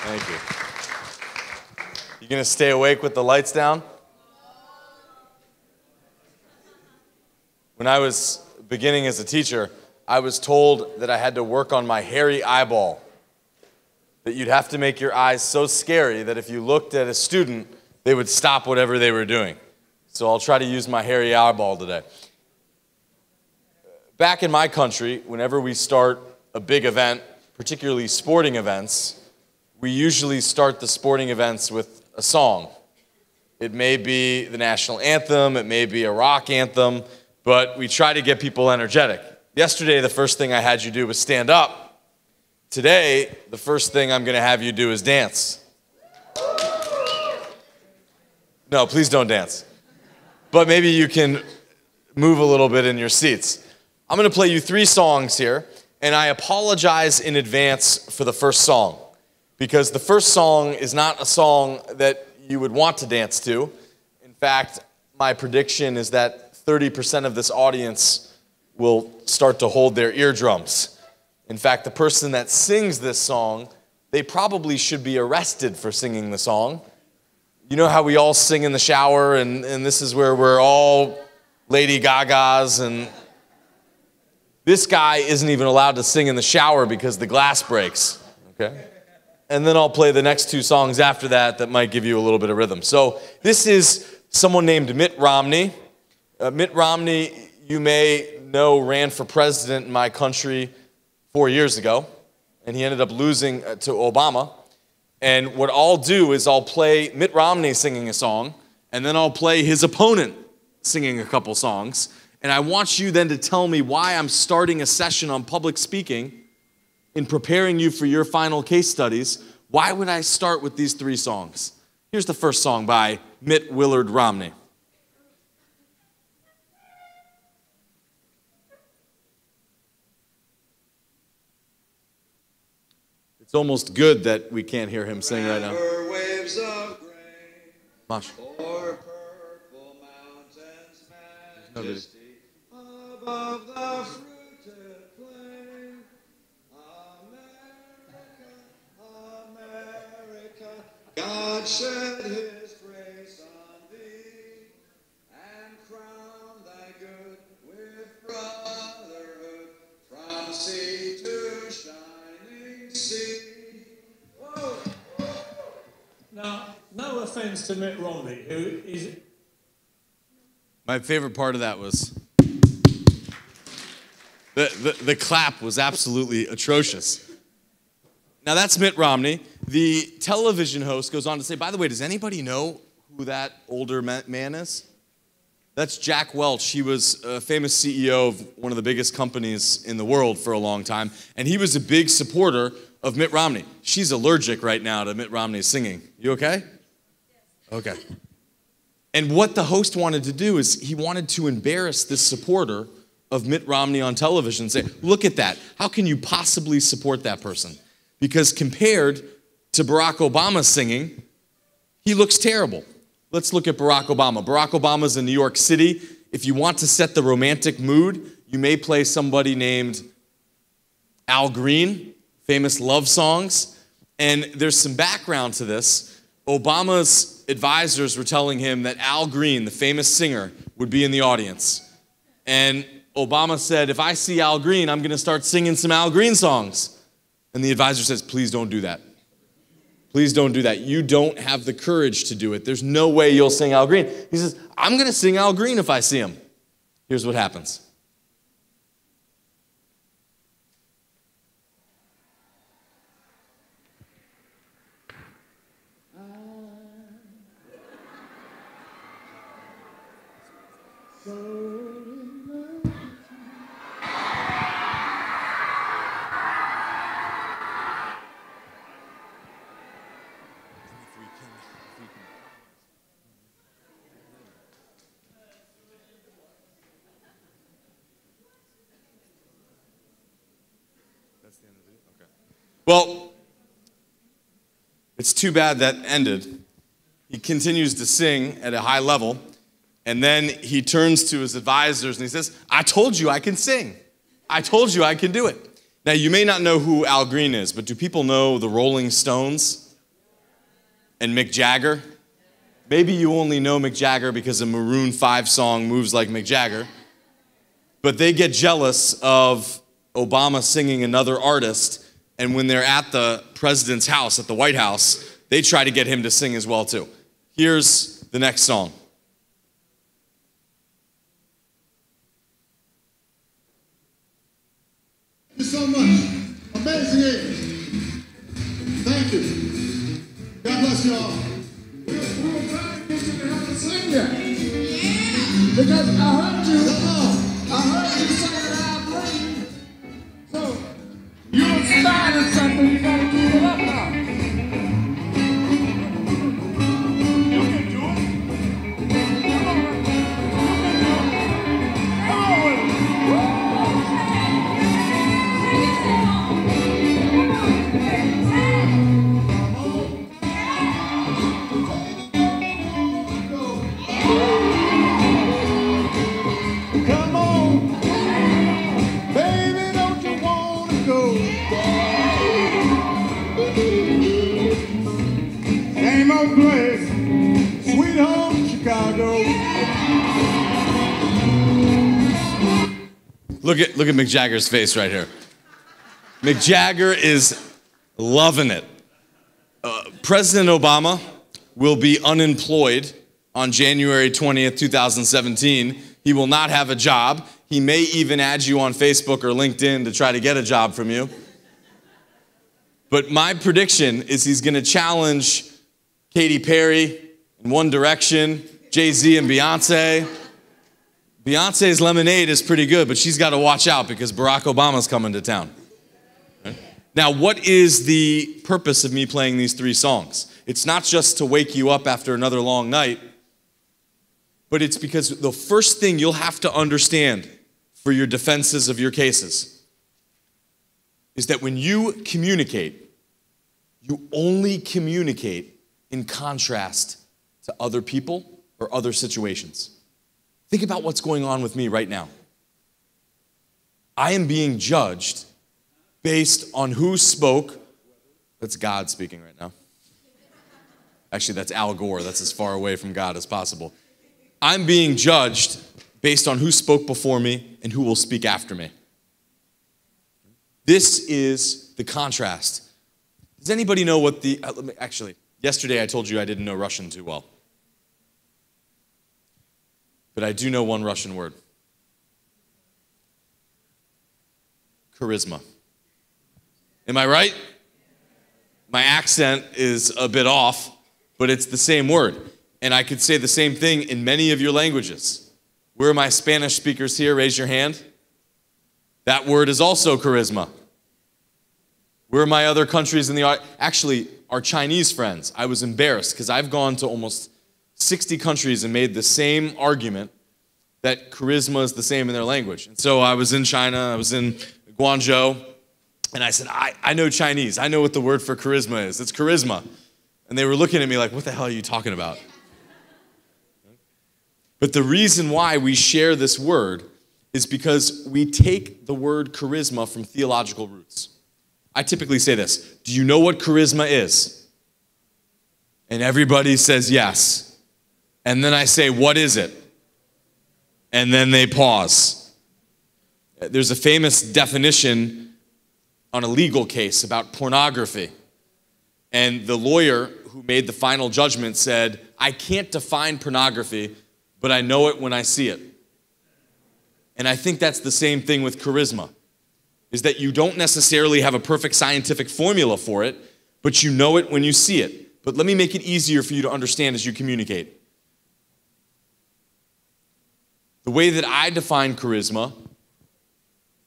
Thank you. You gonna stay awake with the lights down? When I was beginning as a teacher, I was told that I had to work on my hairy eyeball. That you'd have to make your eyes so scary that if you looked at a student, they would stop whatever they were doing. So I'll try to use my hairy eyeball today. Back in my country, whenever we start a big event, particularly sporting events, we usually start the sporting events with a song. It may be the national anthem, it may be a rock anthem, but we try to get people energetic. Yesterday, the first thing I had you do was stand up. Today, the first thing I'm going to have you do is dance. No, please don't dance. But maybe you can move a little bit in your seats. I'm going to play you 3 songs here, and I apologize in advance for the first song, because the first song is not a song that you would want to dance to. In fact, my prediction is that 30% of this audience will start to hold their eardrums. In fact, the person that sings this song, they probably should be arrested for singing the song. You know how we all sing in the shower, and this is where we're all Lady Gagas, and this guy isn't even allowed to sing in the shower because the glass breaks, okay? And then I'll play the next 2 songs after that might give you a little bit of rhythm. So this is someone named Mitt Romney. Mitt Romney, you may know, ran for president in my country 4 years ago, and he ended up losing to Obama. And what I'll do is I'll play Mitt Romney singing a song, and then I'll play his opponent singing a couple songs. And I want you then to tell me why I'm starting a session on public speaking in preparing you for your final case studies. Why would I start with these 3 songs? Here's the first song by Mitt Willard Romney. It's almost good that we can't hear him sing right now. Waves of grain, Mosh. o'er purple mountains, majesty, above the fruited plain. America, America, God shed his grace on thee, and crown thy good with brotherhood, from sea to shining sea. Whoa. Now, no offense to Mitt Romney, who is... My favorite part of that was the clap was absolutely atrocious. Now that's Mitt Romney. The television host goes on to say, by the way, does anybody know who that older man is? That's Jack Welch. He was a famous CEO of one of the biggest companies in the world for a long time, and he was a big supporter of Mitt Romney. She's allergic right now to Mitt Romney singing. You okay? Okay. And what the host wanted to do is he wanted to embarrass this supporter of Mitt Romney on television and say, look at that. How can you possibly support that person? Because compared to Barack Obama singing, he looks terrible. Let's look at Barack Obama. Barack Obama's in New York City. If you want to set the romantic mood, you may play somebody named Al Green, famous love songs. And there's some background to this. Obama's advisors were telling him that Al Green, the famous singer, would be in the audience. And Obama said, if I see Al Green, I'm going to start singing some Al Green songs. And the advisor says, please don't do that. Please don't do that. You don't have the courage to do it. There's no way you'll sing Al Green. He says, I'm going to sing Al Green if I see him. Here's what happens. Well, it's too bad that ended. He continues to sing at a high level, and then he turns to his advisors and he says, I told you I can sing. I told you I can do it. Now, you may not know who Al Green is, but do people know the Rolling Stones? and Mick Jagger. Maybe you only know Mick Jagger because a Maroon 5 song moves like Mick Jagger. But they get jealous of Obama singing another artist, and when they're at the president's house, at the White House, they try to get him to sing as well too. Here's the next song. Thank you so much. Amazing evening. Thank you. God bless you all. We were trying to get you to have to sing yet. Yeah. Because I heard you. I heard you singing out rain. So you started something, you gotta keep it up now. You can do it. Come on. Come on with it. Come on, baby, don't you wanna go? Same old place, sweet home Chicago. Look at Mick Jagger's face right here. Mick Jagger is loving it. President Obama will be unemployed on January 20th, 2017. He will not have a job. He may even add you on Facebook or LinkedIn to try to get a job from you. But my prediction is he's going to challenge Katy Perry and One Direction, Jay-Z and Beyonce. Beyonce's Lemonade is pretty good, but she's got to watch out because Barack Obama's coming to town. Now, what is the purpose of me playing these three songs? It's not just to wake you up after another long night, but it's because the first thing you'll have to understand for your defenses of your cases is that when you communicate, you only communicate in contrast to other people or other situations. Think about what's going on with me right now. I am being judged based on who spoke. That's God speaking right now. Actually, that's Al Gore. That's as far away from God as possible. I'm being judged based on who spoke before me and who will speak after me. This is the contrast. Does anybody know what the... Actually, yesterday I told you I didn't know Russian too well. But I do know one Russian word. Charisma. Am I right? My accent is a bit off, but it's the same word. And I could say the same thing in many of your languages. Where are my Spanish speakers here? Raise your hand. That word is also charisma. Where are my other countries in the audience? Actually, our Chinese friends, I was embarrassed because I've gone to almost 60 countries and made the same argument that charisma is the same in their language. And so I was in China, I was in Guangzhou, and I said, I know Chinese. I know what the word for charisma is. It's charisma. And they were looking at me like, what the hell are you talking about? But the reason why we share this word is because we take the word charisma from theological roots. I typically say this, do you know what charisma is? And everybody says yes. And then I say, what is it? And then they pause. There's a famous definition on a legal case about pornography. And the lawyer who made the final judgment said, I can't define pornography, but I know it when I see it. And I think that's the same thing with charisma, is that you don't necessarily have a perfect scientific formula for it, but you know it when you see it. But let me make it easier for you to understand as you communicate. The way that I define charisma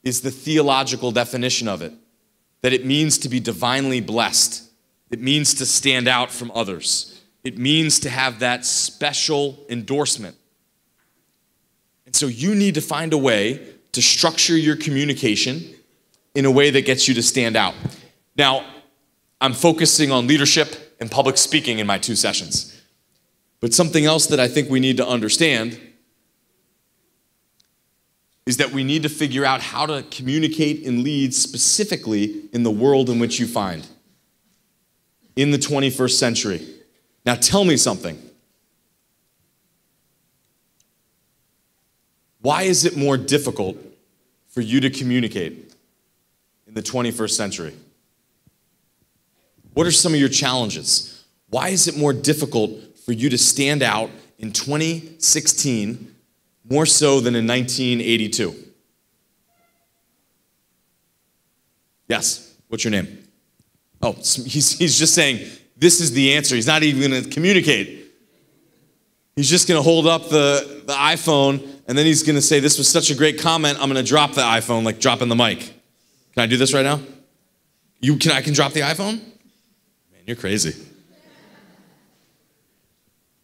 is the theological definition of it, that it means to be divinely blessed. It means to stand out from others. It means to have that special endorsement. And so you need to find a way to structure your communication in a way that gets you to stand out. Now, I'm focusing on leadership and public speaking in my 2 sessions. But something else that I think we need to understand is that we need to figure out how to communicate and lead specifically in the world in which you find. In the 21st century. Now tell me something. Why is it more difficult for you to communicate in the 21st century? What are some of your challenges? Why is it more difficult for you to stand out in 2016 more so than in 1982? Yes, what's your name? Oh, he's just saying, this is the answer. He's not even going to communicate. He's just going to hold up the iPhone, and then he's going to say, this was such a great comment, I'm going to drop the iPhone, like dropping the mic. Can I do this right now? I can drop the iPhone? Man, you're crazy.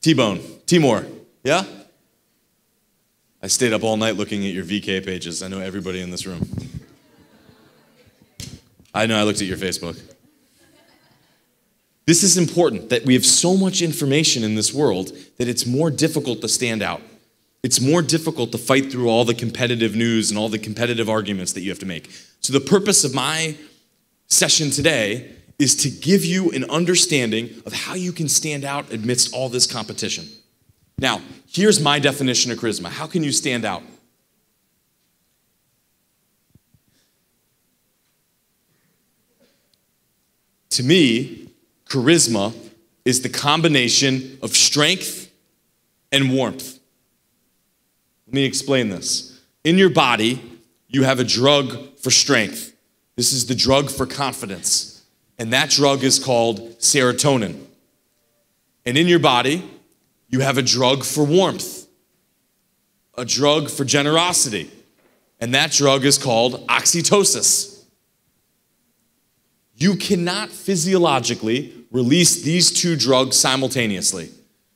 T-Bone, Timor, yeah? I stayed up all night looking at your VK pages. I know everybody in this room. I know I looked at your Facebook. This is important, that we have so much information in this world that it's more difficult to stand out. It's more difficult to fight through all the competitive news and all the competitive arguments that you have to make. So the purpose of my session today is to give you an understanding of how you can stand out amidst all this competition. Now, here's my definition of charisma. How can you stand out? To me, charisma is the combination of strength and warmth. Let me explain this. In your body, you have a drug for strength. This is the drug for confidence. And that drug is called serotonin. And in your body, you have a drug for warmth, a drug for generosity. And that drug is called oxytocin. You cannot physiologically release these two drugs simultaneously.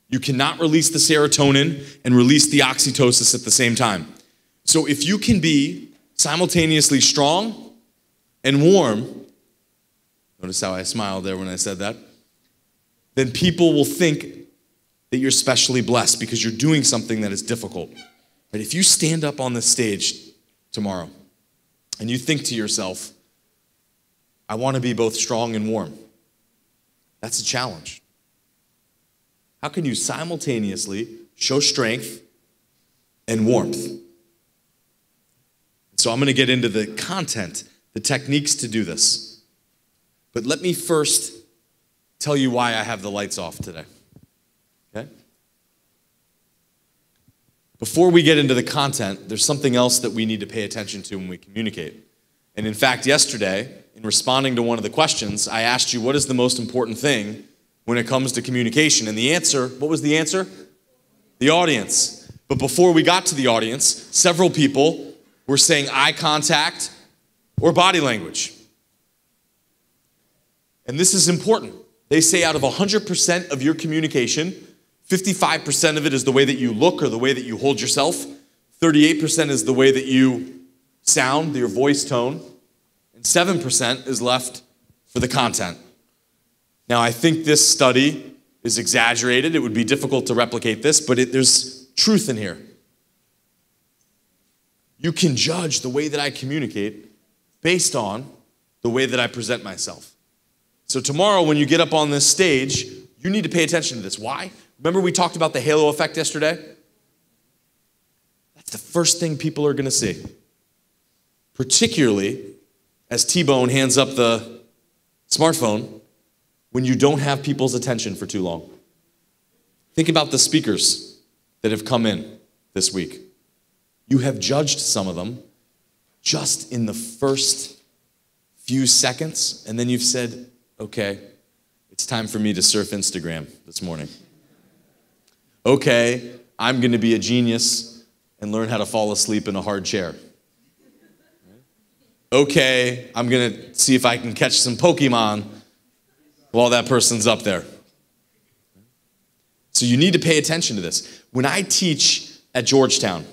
You cannot release the serotonin and release the oxytocin at the same time. So if you can be simultaneously strong and warm, notice how I smiled there when I said that, then people will think that you're specially blessed because you're doing something that is difficult. But if you stand up on this stage tomorrow and you think to yourself, I want to be both strong and warm, that's a challenge. How can you simultaneously show strength and warmth? So I'm going to get into the content, the techniques to do this. But let me first tell you why I have the lights off today. Okay? Before we get into the content, there's something else that we need to pay attention to when we communicate. And in fact, yesterday, in responding to one of the questions, I asked you, what is the most important thing when it comes to communication? And the answer, what was the answer? The audience. But before we got to the audience, several people were saying eye contact or body language. And this is important. They say out of 100% of your communication, 55% of it is the way that you look or the way that you hold yourself. 38% is the way that you sound, your voice tone. And 7% is left for the content. Now, I think this study is exaggerated. It would be difficult to replicate this, but there's truth in here. You can judge the way that I communicate based on the way that I present myself. So tomorrow, when you get up on this stage, you need to pay attention to this. Why? Remember we talked about the halo effect yesterday? That's the first thing people are going to see. Particularly as T-Bone hands up the smartphone when you don't have people's attention for too long. Think about the speakers that have come in this week. You have judged some of them just in the first few seconds, and then you've said, okay, it's time for me to surf Instagram this morning. Okay, I'm going to be a genius and learn how to fall asleep in a hard chair. Okay, I'm going to see if I can catch some Pokemon while that person's up there. So you need to pay attention to this. When I teach at Georgetown,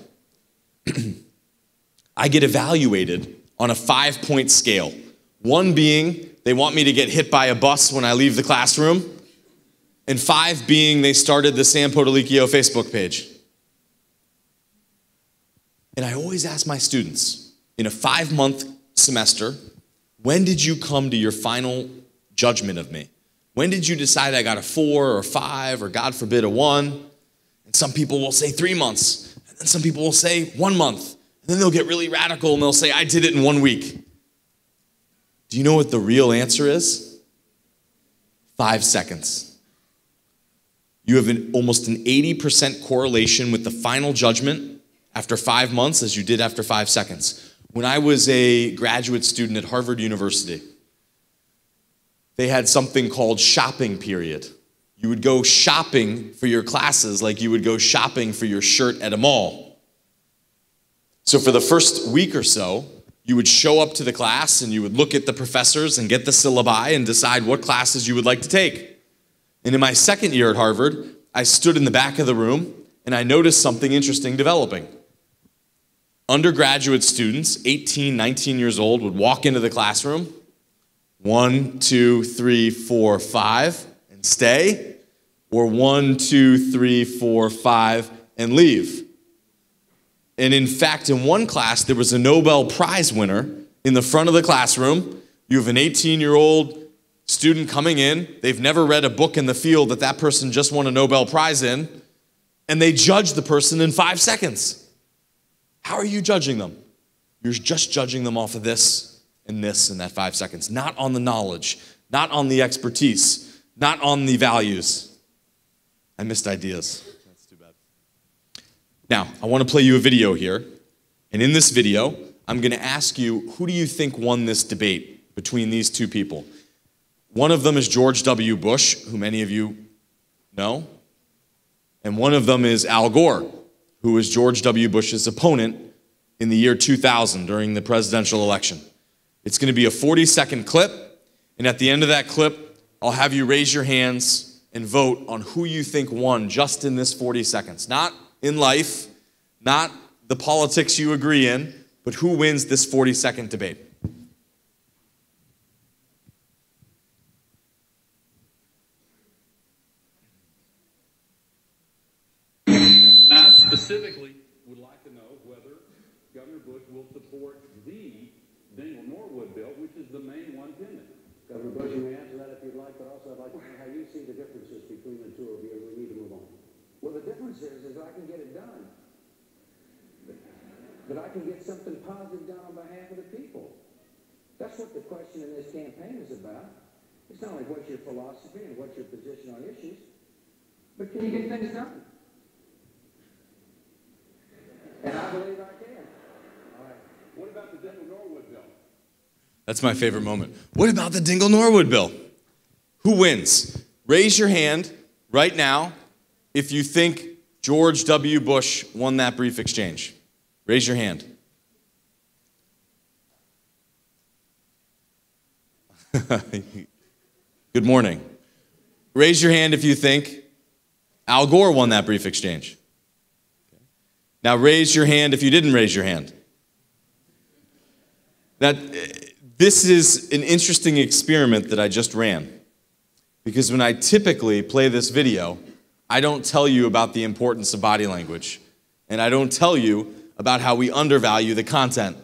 I get evaluated on a 5-point scale. 1 being they want me to get hit by a bus when I leave the classroom, and 5 being they started the Sam POTOLICCHIO Facebook page. And I always ask my students, in a 5-month semester, when did you come to your final judgment of me? When did you decide I got a 4 or 5 or God forbid a 1? And some people will say 3 months. And then some people will say 1 month. And then they'll get really radical and they'll say, I did it in 1 week. Do you know what the real answer is? 5 seconds. You have almost an 80% correlation with the final judgment after 5 months as you did after 5 seconds. When I was a graduate student at Harvard University, they had something called shopping period. You would go shopping for your classes like you would go shopping for your shirt at a mall. So for the first week or so, you would show up to the class and you would look at the professors and get the syllabi and decide what classes you would like to take. And in my second year at Harvard, I stood in the back of the room and I noticed something interesting developing. Undergraduate students, 18, 19 years old, would walk into the classroom, 1, 2, 3, 4, 5, and stay, or 1, 2, 3, 4, 5, and leave. And in fact, in one class, there was a Nobel Prize winner in the front of the classroom. You have an 18-year-old student coming in. They've never read a book in the field that that person just won a Nobel Prize in, and they judge the person in 5 seconds. How are you judging them? You're just judging them off of this and that 5 seconds, not on the knowledge, not on the expertise, not on the values. I missed ideas. That's too bad. Now, I want to play you a video here. And in this video, I'm going to ask you, who do you think won this debate between these two people? One of them is George W. Bush, who many of you know. And one of them is Al Gore, who was George W. Bush's opponent in the year 2000 during the presidential election. It's going to be a 40-second clip. And at the end of that clip, I'll have you raise your hands and vote on who you think won just in this 40 seconds. Not in life, not the politics you agree in, but who wins this 40-second debate. I specifically would like to know whether Governor Bush will support the Dingell-Norwood bill, which is the main one pending. Governor Bush, you may answer that if you'd like, but also I'd like to know how you see the differences between the two of you, and we need to move on. Well, the difference is I can get it done. That I can get something positive done on behalf of the people. That's what the question in this campaign is about. It's not only what's your philosophy and what's your position on issues, but can you get things done? And I believe I can. All right. What about the Dingell-Norwood bill? That's my favorite moment. What about the Dingell-Norwood bill? Who wins? Raise your hand right now if you think George W. Bush won that brief exchange. Raise your hand. Good morning. Raise your hand if you think Al Gore won that brief exchange. Now raise your hand if you didn't raise your hand. Now, this is an interesting experiment that I just ran. Because when I typically play this video, I don't tell you about the importance of body language. And I don't tell you about how we undervalue the content.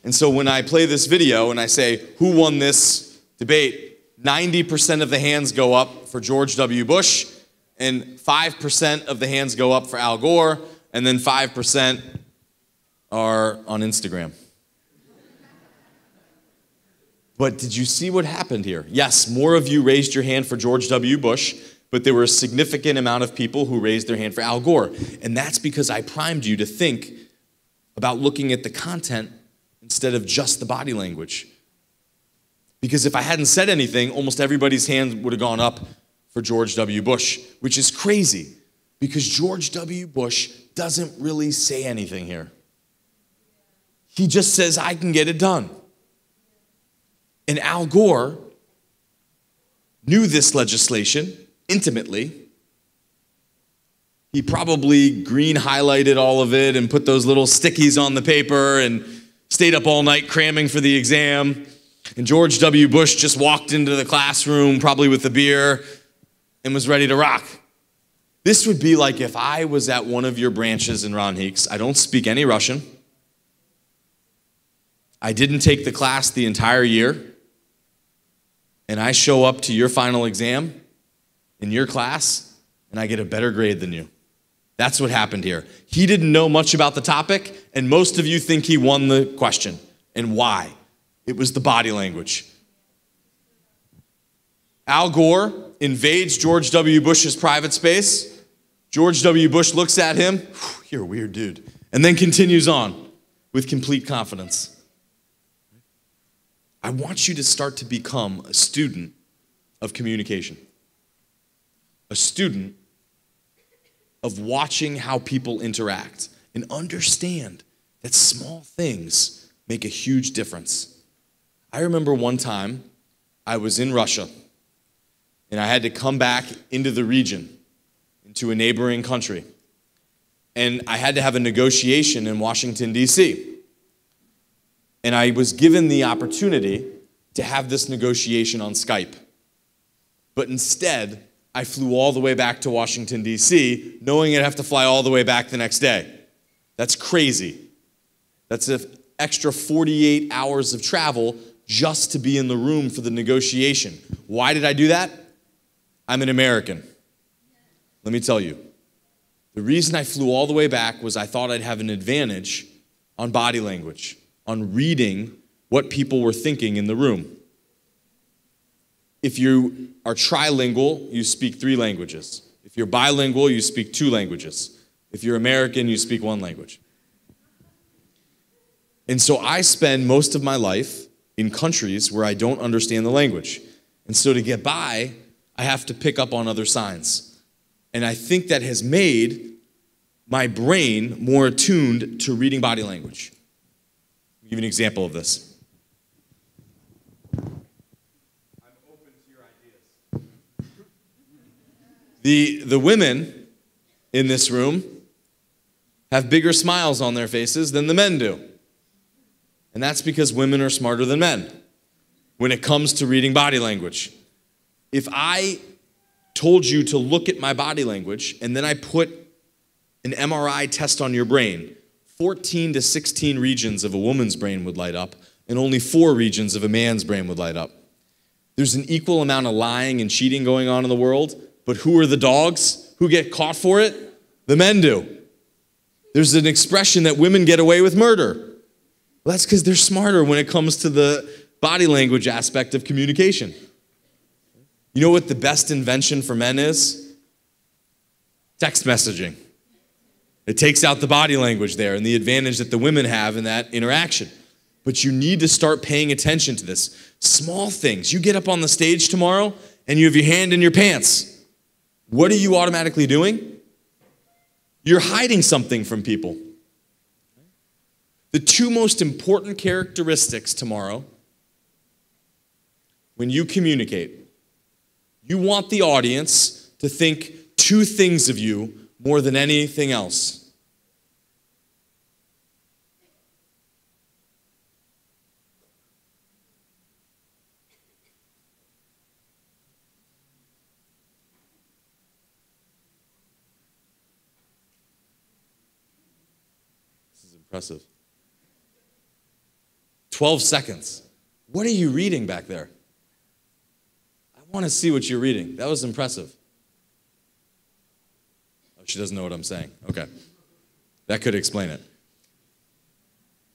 And so when I play this video and I say, who won this debate, 90% of the hands go up for George W. Bush, and 5% of the hands go up for Al Gore, and then 5% are on Instagram. But did you see what happened here? Yes, more of you raised your hand for George W. Bush, but there were a significant amount of people who raised their hand for Al Gore. And that's because I primed you to think about looking at the content instead of just the body language. Because if I hadn't said anything, almost everybody's hand would have gone up for George W. Bush, which is crazy because George W. Bush doesn't really say anything here. He just says, I can get it done. And Al Gore knew this legislation intimately. He probably green highlighted all of it and put those little stickies on the paper and stayed up all night cramming for the exam. And George W. Bush just walked into the classroom, probably with a beer, and was ready to rock. This would be like if I was at one of your branches in RANEPA. I don't speak any Russian. I didn't take the class the entire year. and I show up to your final exam in your class, and I get a better grade than you. That's what happened here. He didn't know much about the topic, and most of you think he won the question. And why? It was the body language. Al Gore invades George W. Bush's private space. George W. Bush looks at him, you're a weird dude, and then continues on with complete confidence. I want you to start to become a student of communication. A student of watching how people interact and understand that small things make a huge difference. I remember one time I was in Russia and I had to come back into the region, into a neighboring country. And I had to have a negotiation in Washington, D.C. And I was given the opportunity to have this negotiation on Skype. But instead, I flew all the way back to Washington, D.C., knowing I'd have to fly all the way back the next day. That's crazy. That's an extra 48 hours of travel just to be in the room for the negotiation. Why did I do that? I'm an American. Let me tell you. The reason I flew all the way back was I thought I'd have an advantage on body language, on reading what people were thinking in the room. If you are trilingual, you speak 3 languages. If you're bilingual, you speak 2 languages. If you're American, you speak 1 language. And so I spend most of my life in countries where I don't understand the language. And so to get by, I have to pick up on other signs. And I think that has made my brain more attuned to reading body language. I'll give you an example of this. The women in this room have bigger smiles on their faces than the men do. And that's because women are smarter than men when it comes to reading body language. If I told you to look at my body language and then I put an MRI test on your brain, 14 to 16 regions of a woman's brain would light up and only 4 regions of a man's brain would light up. There's an equal amount of lying and cheating going on in the world. But who are the dogs who get caught for it? The men do. There's an expression that women get away with murder. Well, that's because they're smarter when it comes to the body language aspect of communication. You know what the best invention for men is? Text messaging. It takes out the body language there and the advantage that the women have in that interaction. But you need to start paying attention to this. Small things. You get up on the stage tomorrow and you have your hand in your pants. What are you automatically doing? You're hiding something from people. The 2 most important characteristics tomorrow when you communicate, you want the audience to think 2 things of you more than anything else. Impressive. 12 seconds. What are you reading back there? I want to see what you're reading. That was impressive. Oh, she doesn't know what I'm saying. Okay. That could explain it.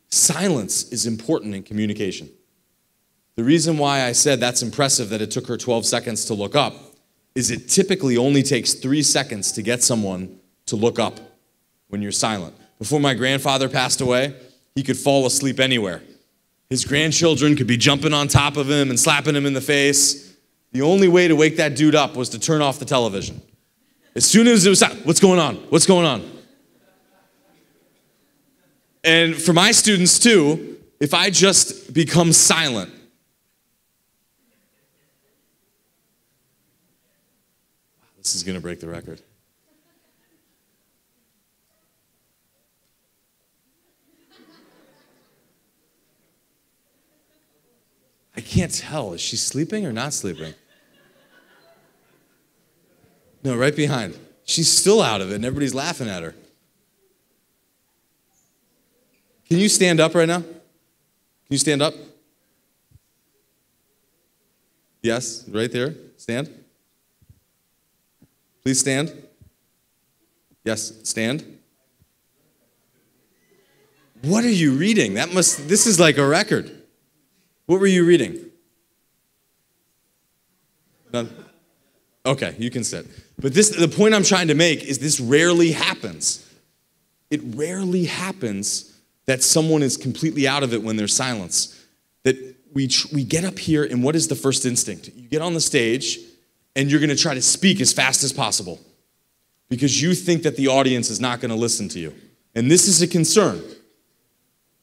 Silence is important in communication. The reason why I said that's impressive that it took her 12 seconds to look up is it typically only takes 3 seconds to get someone to look up when you're silent. Before my grandfather passed away, he could fall asleep anywhere. His grandchildren could be jumping on top of him and slapping him in the face. The only way to wake that dude up was to turn off the television. As soon as it was, what's going on? What's going on? And for my students too, if I just become silent, this is going to break the record. I can't tell. Is she sleeping or not sleeping? No, right behind. She's still out of it and everybody's laughing at her. Can you stand up right now? Can you stand up? Yes, right there. Stand. Please stand. Yes, stand. What are you reading? This is like a record. What were you reading? None? Okay, you can sit. But the point I'm trying to make is this rarely happens. It rarely happens that someone is completely out of it when there's silence. That we get up here, and what is the first instinct? You get on the stage, and you're going to try to speak as fast as possible because you think that the audience is not going to listen to you. And this is a concern.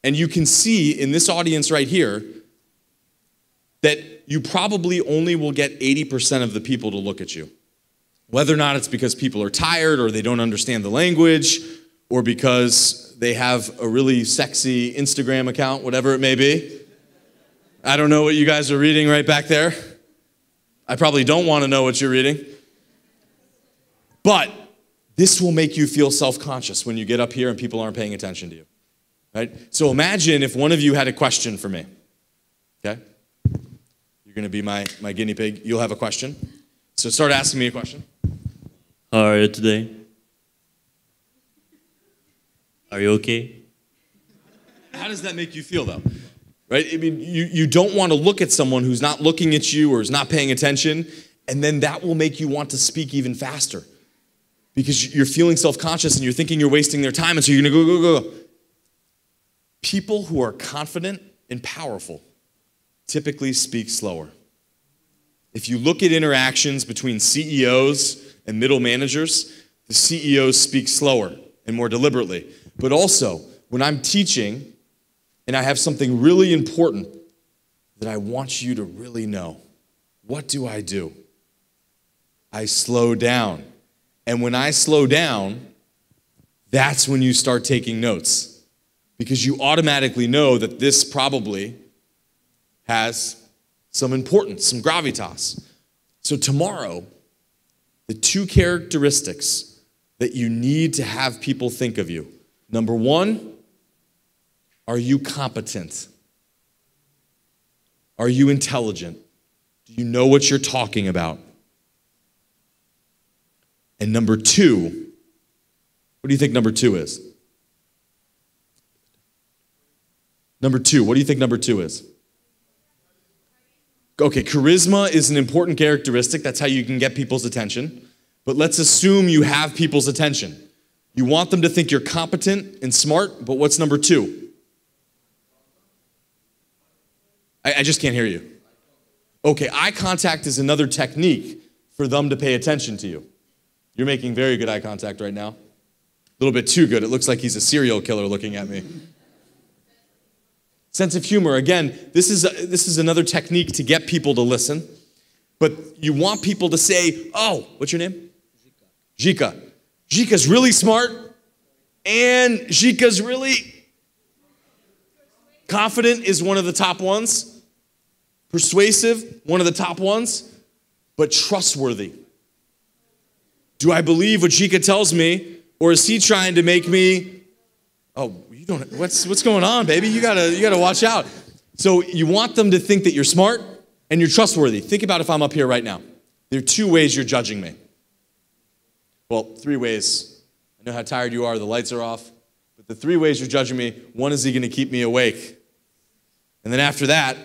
And you can see in this audience right here that you probably only will get 80% of the people to look at you. Whether or not it's because people are tired or they don't understand the language or because they have a really sexy Instagram account, whatever it may be. I don't know what you guys are reading right back there. I probably don't want to know what you're reading. But this will make you feel self-conscious when you get up here and people aren't paying attention to you. Right? So imagine if one of you had a question for me. Okay? You're going to be my guinea pig. You'll have a question. So start asking me a question. How are you today? Are you okay? How does that make you feel, though? Right? I mean, you don't want to look at someone who's not looking at you or is not paying attention, and then that will make you want to speak even faster because you're feeling self-conscious and you're thinking you're wasting their time, and so you're going to go. People who are confident and powerful typically speak slower. If you look at interactions between CEOs and middle managers, the CEOs speak slower and more deliberately. But also, when I'm teaching and I have something really important that I want you to really know, what do? I slow down. And when I slow down, that's when you start taking notes. Because you automatically know that this probably has some importance, some gravitas. So tomorrow, the two characteristics that you need to have people think of you. Number one, are you competent? Are you intelligent? Do you know what you're talking about? And number two, what do you think number two is? Number two, what do you think number two is? Okay, charisma is an important characteristic. That's how you can get people's attention. But let's assume you have people's attention. You want them to think you're competent and smart, but what's number two? I just can't hear you. Okay, eye contact is another technique for them to pay attention to you. You're making very good eye contact right now. A little bit too good. It looks like he's a serial killer looking at me. Sense of humor, again, this is another technique to get people to listen. But you want people to say, oh, what's your name? Zhika. Zhika's really smart, and Zhika's really confident is one of the top ones. Persuasive, one of the top ones. But trustworthy. Do I believe what Zhika tells me, or is he trying to make me, oh, you don't, what's going on, baby? You gotta watch out. So you want them to think that you're smart and you're trustworthy. Think about if I'm up here right now. There are two ways you're judging me. Well, three ways. I know how tired you are, the lights are off. But the three ways you're judging me, one, is he gonna keep me awake? And then after that,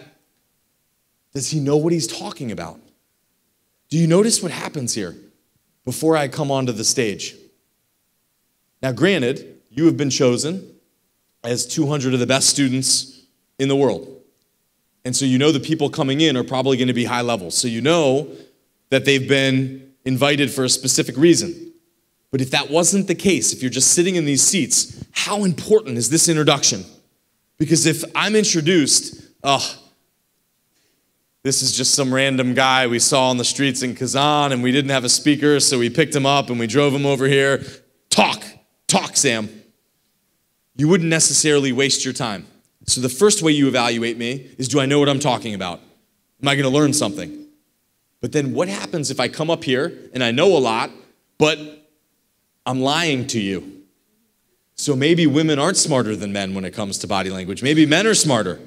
does he know what he's talking about? Do you notice what happens here before I come onto the stage? Now, granted, you have been chosen as 200 of the best students in the world. And so you know the people coming in are probably going to be high level. So you know that they've been invited for a specific reason. But if that wasn't the case, if you're just sitting in these seats, how important is this introduction? Because if I'm introduced, this is just some random guy we saw on the streets in Kazan, and we didn't have a speaker, so we picked him up and we drove him over here. Talk, Sam. You wouldn't necessarily waste your time. So the first way you evaluate me is, do I know what I'm talking about? Am I going to learn something? But then what happens if I come up here and I know a lot, but I'm lying to you? So maybe women aren't smarter than men when it comes to body language. Maybe men are smarter.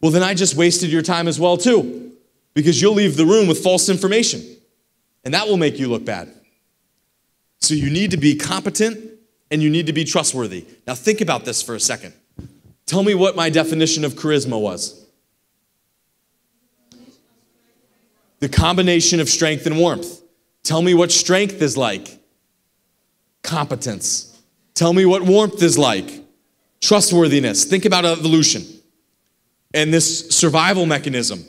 Well, then I just wasted your time as well, too. because you'll leave the room with false information, and that will make you look bad. So you need to be competent, and you need to be trustworthy. Now think about this for a second. Tell me what my definition of charisma was. The combination of strength and warmth. Tell me what strength is like. Competence. Tell me what warmth is like. Trustworthiness. Think about evolution and this survival mechanism.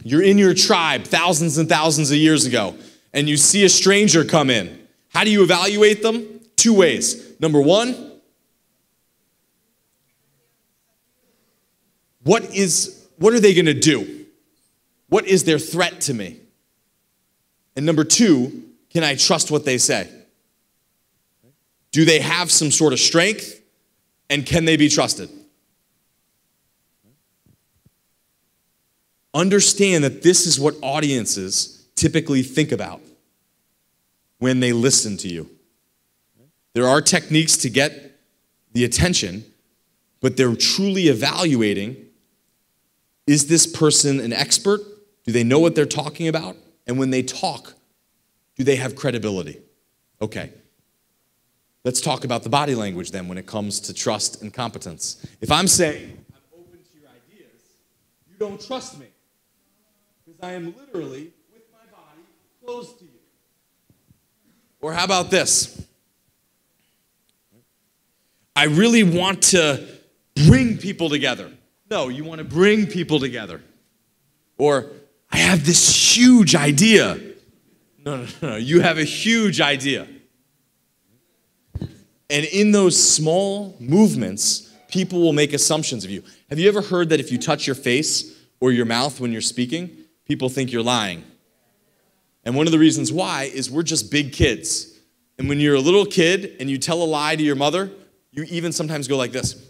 You're in your tribe thousands and thousands of years ago, and you see a stranger come in. How do you evaluate them? 2 ways. Number 1, what are they going to do? What is their threat to me? And number 2, can I trust what they say? Do they have some sort of strength, and can they be trusted? Understand that this is what audiences typically think about when they listen to you. There are techniques to get the attention, but they're truly evaluating, is this person an expert? Do they know what they're talking about? And when they talk, do they have credibility? Okay. Let's talk about the body language then when it comes to trust and competence. If I'm saying, I'm open to your ideas, you don't trust me. Because I am literally, with my body, close to you. Or how about this? I really want to bring people together. No, you want to bring people together. Or, I have this huge idea. No. You have a huge idea. And in those small movements, people will make assumptions of you. Have you ever heard that if you touch your face or your mouth when you're speaking, people think you're lying? And one of the reasons why is we're just big kids. And when you're a little kid and you tell a lie to your mother, you even sometimes go like this.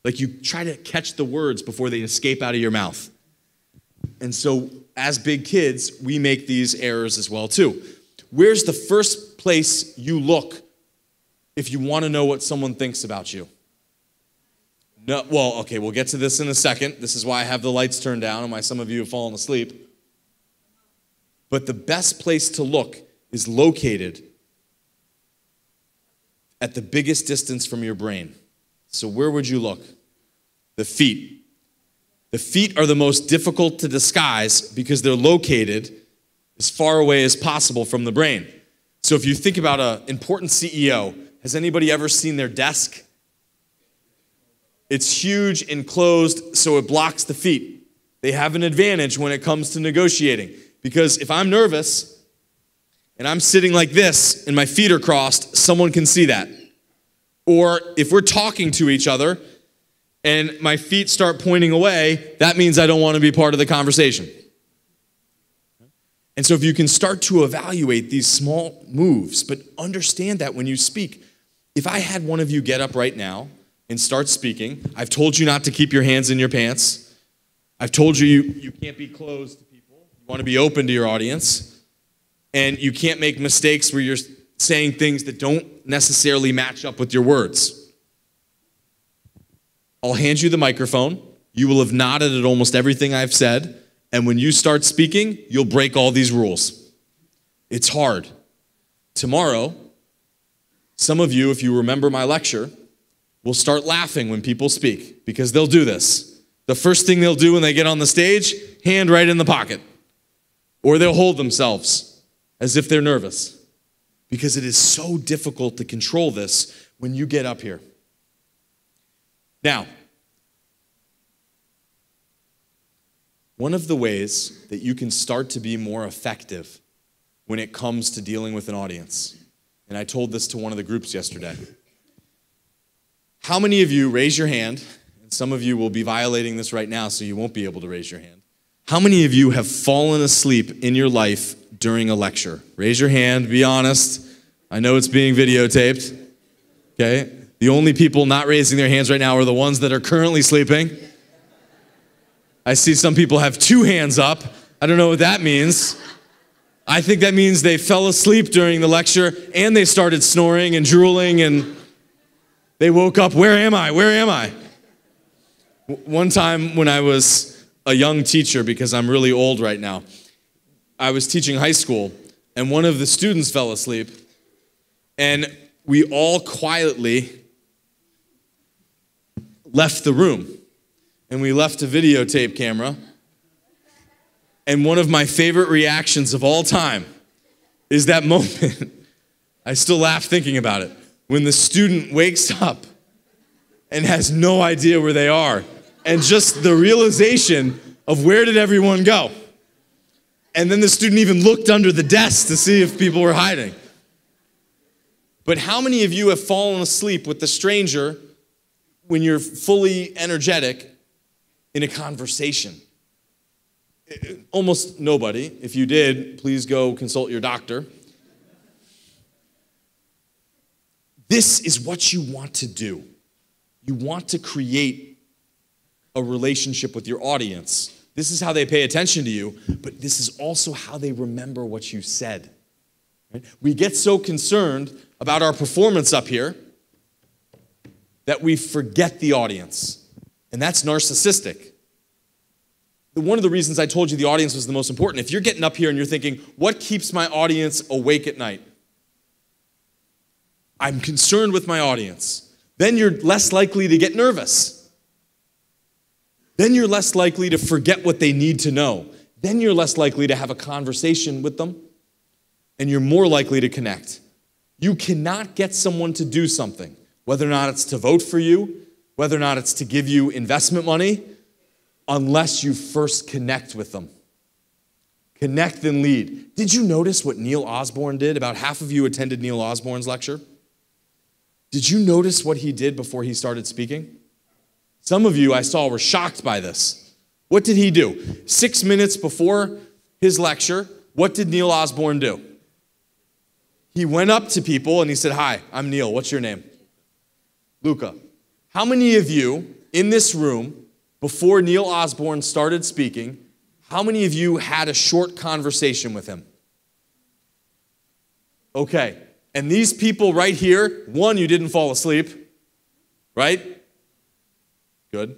Like you try to catch the words before they escape out of your mouth. And so as big kids, we make these errors as well too. Where's the first place you look if you want to know what someone thinks about you? No, well, okay, we'll get to this in a second. This is why I have the lights turned down and why some of you have fallen asleep. But the best place to look is located at the biggest distance from your brain. So where would you look? The feet. The feet are the most difficult to disguise because they're located as far away as possible from the brain. So if you think about an important CEO, has anybody ever seen their desk? It's huge and closed, so it blocks the feet. They have an advantage when it comes to negotiating. Because if I'm nervous and I'm sitting like this and my feet are crossed, someone can see that. Or if we're talking to each other and my feet start pointing away, that means I don't want to be part of the conversation. And so if you can start to evaluate these small moves, but understand that when you speak, if I had one of you get up right now and start speaking, I've told you not to keep your hands in your pants. I've told you you can't be closed to people. You want to be open to your audience. And you can't make mistakes where you're saying things that don't necessarily match up with your words. I'll hand you the microphone. You will have nodded at almost everything I've said. And when you start speaking, you'll break all these rules. It's hard. Tomorrow, some of you, if you remember my lecture, will start laughing when people speak because they'll do this. The first thing they'll do when they get on the stage, hand right in the pocket. Or they'll hold themselves as if they're nervous because it is so difficult to control this when you get up here. Now, one of the ways that you can start to be more effective when it comes to dealing with an audience, and I told this to one of the groups yesterday. How many of you, raise your hand, and some of you will be violating this right now, so you won't be able to raise your hand. How many of you have fallen asleep in your life during a lecture? Raise your hand, be honest. I know it's being videotaped, okay? The only people not raising their hands right now are the ones that are currently sleeping. I see some people have 2 hands up. I don't know what that means. I think that means they fell asleep during the lecture and they started snoring and drooling and they woke up, where am I? Where am I? One time when I was a young teacher because I'm really old right now. I was teaching high school, and one of the students fell asleep, and we all quietly left the room. And we left a videotape camera. And one of my favorite reactions of all time is that moment. I still laugh thinking about it. When the student wakes up and has no idea where they are. And just the realization of where did everyone go? And then the student even looked under the desk to see if people were hiding. But how many of you have fallen asleep with the stranger when you're fully energetic in a conversation? Almost nobody. If you did, please go consult your doctor. This is what you want to do. You want to create a relationship with your audience. This is how they pay attention to you, but this is also how they remember what you said. Right? We get so concerned about our performance up here that we forget the audience, and that's narcissistic. One of the reasons I told you the audience was the most important, if you're getting up here and you're thinking, what keeps my audience awake at night? I'm concerned with my audience. Then you're less likely to get nervous. Then you're less likely to forget what they need to know. Then you're less likely to have a conversation with them, and you're more likely to connect. You cannot get someone to do something, whether or not it's to vote for you, whether or not it's to give you investment money, unless you first connect with them. Connect and lead. Did you notice what Neil Osborne did? About half of you attended Neil Osborne's lecture. Did you notice what he did before he started speaking? Some of you I saw were shocked by this. What did he do? 6 minutes before his lecture, what did Neil Osborne do? He went up to people and he said, "Hi, I'm Neil. What's your name?" Luca. How many of you in this room, before Neil Osborne started speaking, how many of you had a short conversation with him? Okay. And these people right here, one, you didn't fall asleep, right? Good.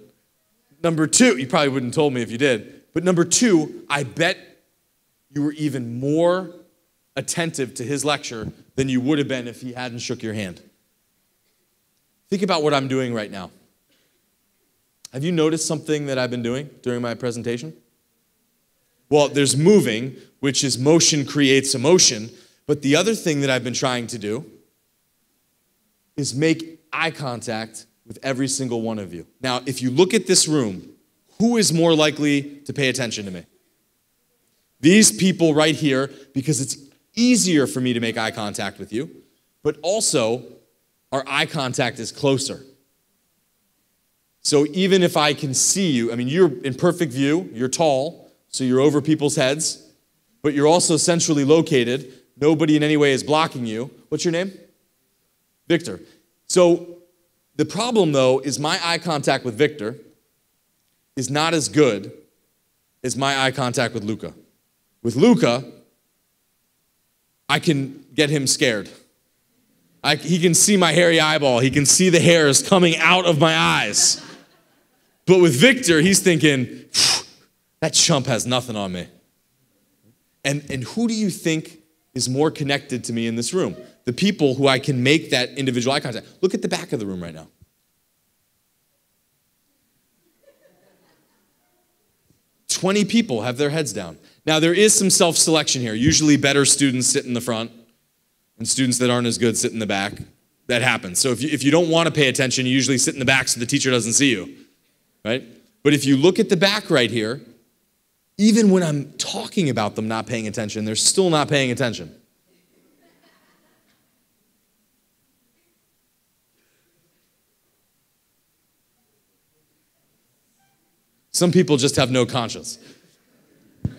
Number two, you probably wouldn't have told me if you did, but number two, I bet you were even more attentive to his lecture than you would have been if he hadn't shook your hand. Think about what I'm doing right now. Have you noticed something that I've been doing during my presentation? Well, there's moving, which is motion creates emotion, but the other thing that I've been trying to do is make eye contact with every single one of you. Now, if you look at this room, who is more likely to pay attention to me? These people right here, because it's easier for me to make eye contact with you, but also our eye contact is closer. So even if I can see you, I mean, you're in perfect view, you're tall, so you're over people's heads, but you're also centrally located. Nobody in any way is blocking you. What's your name? Victor. So the problem, though, is my eye contact with Victor is not as good as my eye contact with Luca. With Luca, I can get him scared. He can see my hairy eyeball. He can see the hairs coming out of my eyes. But with Victor, he's thinking, that chump has nothing on me. And who do you think is more connected to me in this room? The people who I can make that individual eye contact. Look at the back of the room right now. "20 people have their heads down. Now, there is some self-selection here. Usually better students sit in the front, and students that aren't as good sit in the back. That happens. So if you don't want to pay attention, you usually sit in the back so the teacher doesn't see you, right? But if you look at the back right here, even when I'm talking about them not paying attention, they're still not paying attention. Some people just have no conscience.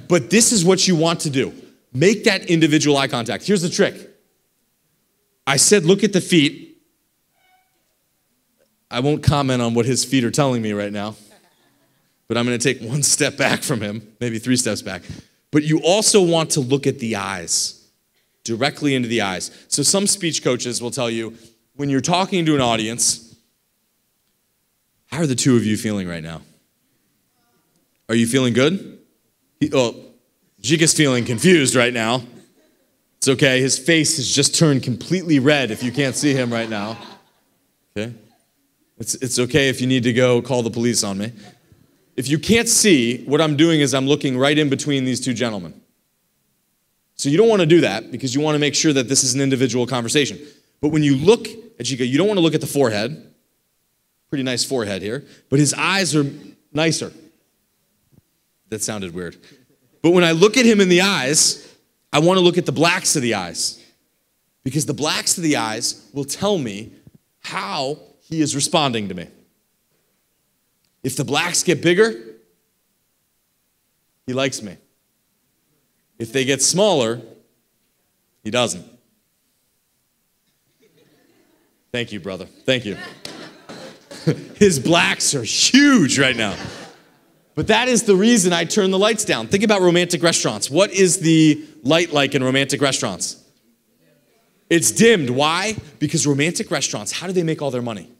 But this is what you want to do. Make that individual eye contact. Here's the trick. I said, look at the feet. I won't comment on what his feet are telling me right now, but I'm going to take one step back from him, maybe 3 steps back. But you also want to look at the eyes, directly into the eyes. So some speech coaches will tell you, when you're talking to an audience, how are the two of you feeling right now? Are you feeling good? Jika's feeling confused right now. It's okay. His face has just turned completely red if you can't see him right now. Okay? It's okay if you need to go call the police on me. If you can't see, what I'm doing is I'm looking right in between these two gentlemen. So you don't want to do that because you want to make sure that this is an individual conversation. But when you look at Jika, you don't want to look at the forehead. Pretty nice forehead here. But his eyes are nicer. That sounded weird. But when I look at him in the eyes, I want to look at the blacks of the eyes. Because the blacks of the eyes will tell me how he is responding to me. If the blacks get bigger, he likes me. If they get smaller, he doesn't. Thank you, brother. Thank you. His blacks are huge right now. But that is the reason I turn the lights down. Think about romantic restaurants. What is the light like in romantic restaurants? It's dimmed. Why? Because romantic restaurants, how do they make all their money?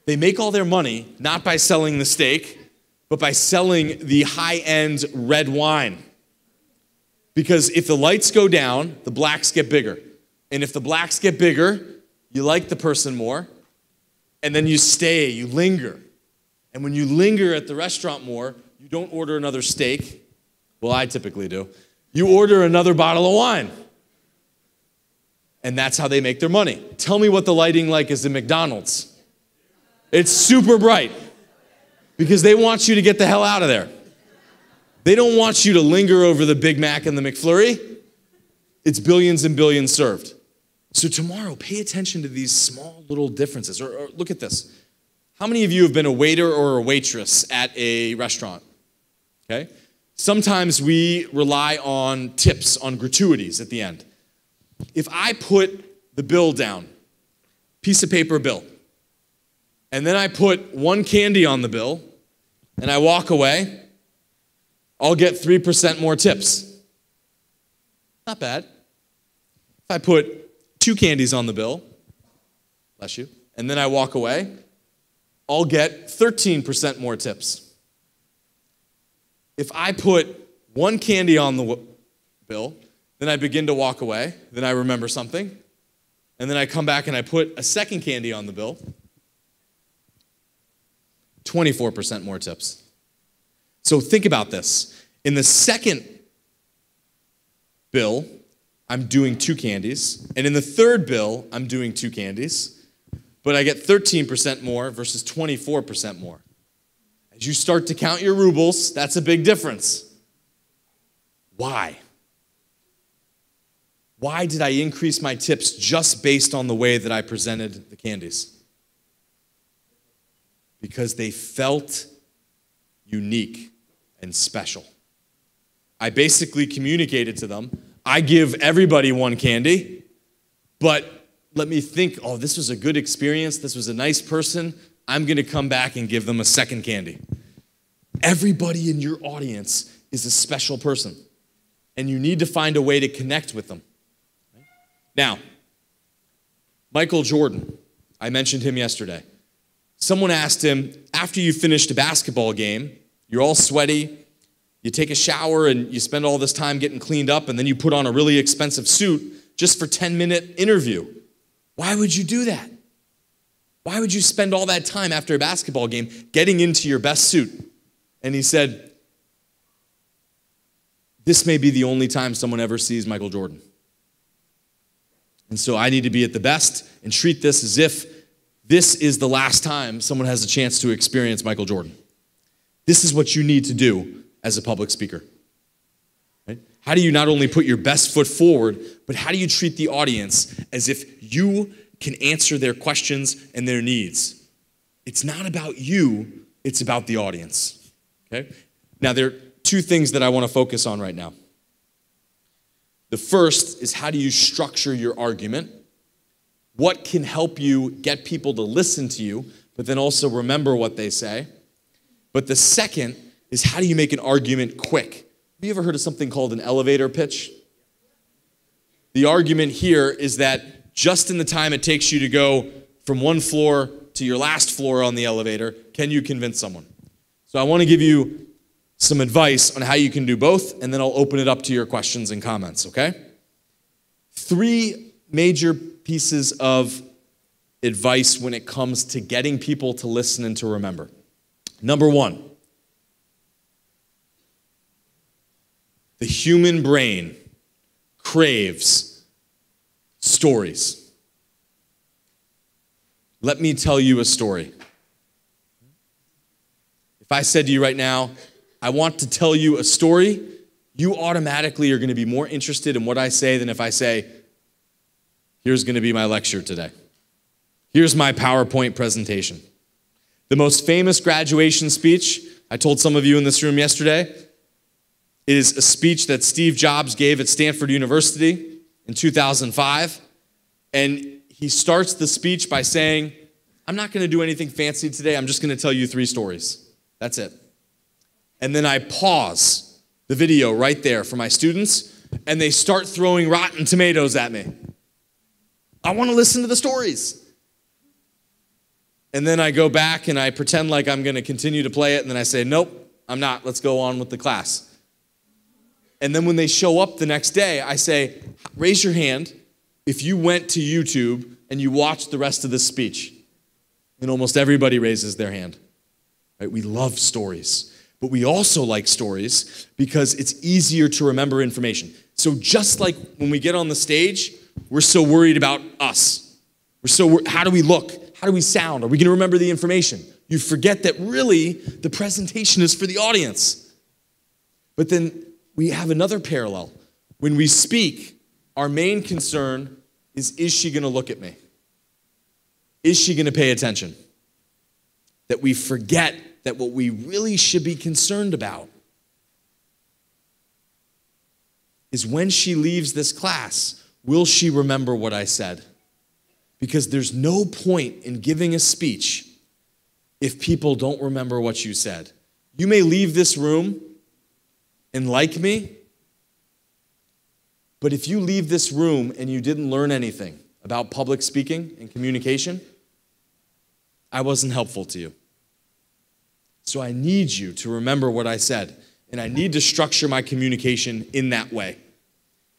They make all their money not by selling the steak, but by selling the high-end red wine. Because if the lights go down, the blacks get bigger. And if the blacks get bigger, you like the person more. And then you stay, you linger. And when you linger at the restaurant more, you don't order another steak. Well, I typically do. You order another bottle of wine. And that's how they make their money. Tell me what the lighting like is in McDonald's. It's super bright. Because they want you to get the hell out of there. They don't want you to linger over the Big Mac and the McFlurry. It's billions and billions served. So tomorrow, pay attention to these small little differences. Or look at this. How many of you have been a waiter or a waitress at a restaurant? Okay? Sometimes we rely on tips, on gratuities at the end. If I put the bill down, piece of paper bill, and then I put one candy on the bill, and I walk away, I'll get 3% more tips. Not bad. If I put 2 candies on the bill, bless you, and then I walk away, I'll get 13% more tips. If I put 1 candy on the bill, then I begin to walk away, then I remember something, and then I come back and I put a second candy on the bill, 24% more tips. So think about this. In the second bill, I'm doing 2 candies, and in the third bill, I'm doing 2 candies, but I get 13% more versus 24% more. As you start to count your rubles, that's a big difference. Why? Why did I increase my tips just based on the way that I presented the candies? Because they felt unique and special. I basically communicated to them, I give everybody 1 candy, but let me think, oh, this was a good experience, this was a nice person, I'm going to come back and give them a second candy. Everybody in your audience is a special person, and you need to find a way to connect with them. Now, Michael Jordan, I mentioned him yesterday. Someone asked him, after you finished a basketball game, you're all sweaty, you take a shower and you spend all this time getting cleaned up, and then you put on a really expensive suit just for a 10-minute interview. Why would you do that? Why would you spend all that time after a basketball game getting into your best suit? And he said, this may be the only time someone ever sees Michael Jordan. And so I need to be at the best and treat this as if this is the last time someone has a chance to experience Michael Jordan. This is what you need to do as a public speaker. Right? How do you not only put your best foot forward, but how do you treat the audience as if you can answer their questions and their needs? It's not about you, it's about the audience. Okay? Now, there are 2 things that I want to focus on right now. The first is, how do you structure your argument? What can help you get people to listen to you, but then also remember what they say? But the second is, how do you make an argument quick? Have you ever heard of something called an elevator pitch? The argument here is that just in the time it takes you to go from one floor to your last floor on the elevator, can you convince someone? So I want to give you some advice on how you can do both, and then I'll open it up to your questions and comments, okay? 3 major pieces of advice when it comes to getting people to listen and to remember. Number 1, the human brain craves stories. Let me tell you a story. If I said to you right now, I want to tell you a story, you automatically are going to be more interested in what I say than if I say, here's going to be my lecture today. Here's my PowerPoint presentation. The most famous graduation speech, I told some of you in this room yesterday, is a speech that Steve Jobs gave at Stanford University in 2005. And he starts the speech by saying, I'm not going to do anything fancy today. I'm just going to tell you 3 stories. That's it. And then I pause the video right there for my students, and they start throwing rotten tomatoes at me. I want to listen to the stories. And then I go back and I pretend like I'm going to continue to play it, and then I say, nope, I'm not. Let's go on with the class. And then when they show up the next day, I say, raise your hand if you went to YouTube and you watched the rest of this speech. And almost everybody raises their hand. Right? We love stories. But we also like stories because it's easier to remember information. So just like when we get on the stage, we're so worried about us. How do we look? How do we sound? Are we going to remember the information? You forget that really the presentation is for the audience. But then we have another parallel. When we speak, our main concern is she going to look at me? Is she going to pay attention? That we forget that what we really should be concerned about is when she leaves this class, will she remember what I said? Because there's no point in giving a speech if people don't remember what you said. You may leave this room and like me, but if you leave this room and you didn't learn anything about public speaking and communication, I wasn't helpful to you. So I need you to remember what I said, and I need to structure my communication in that way.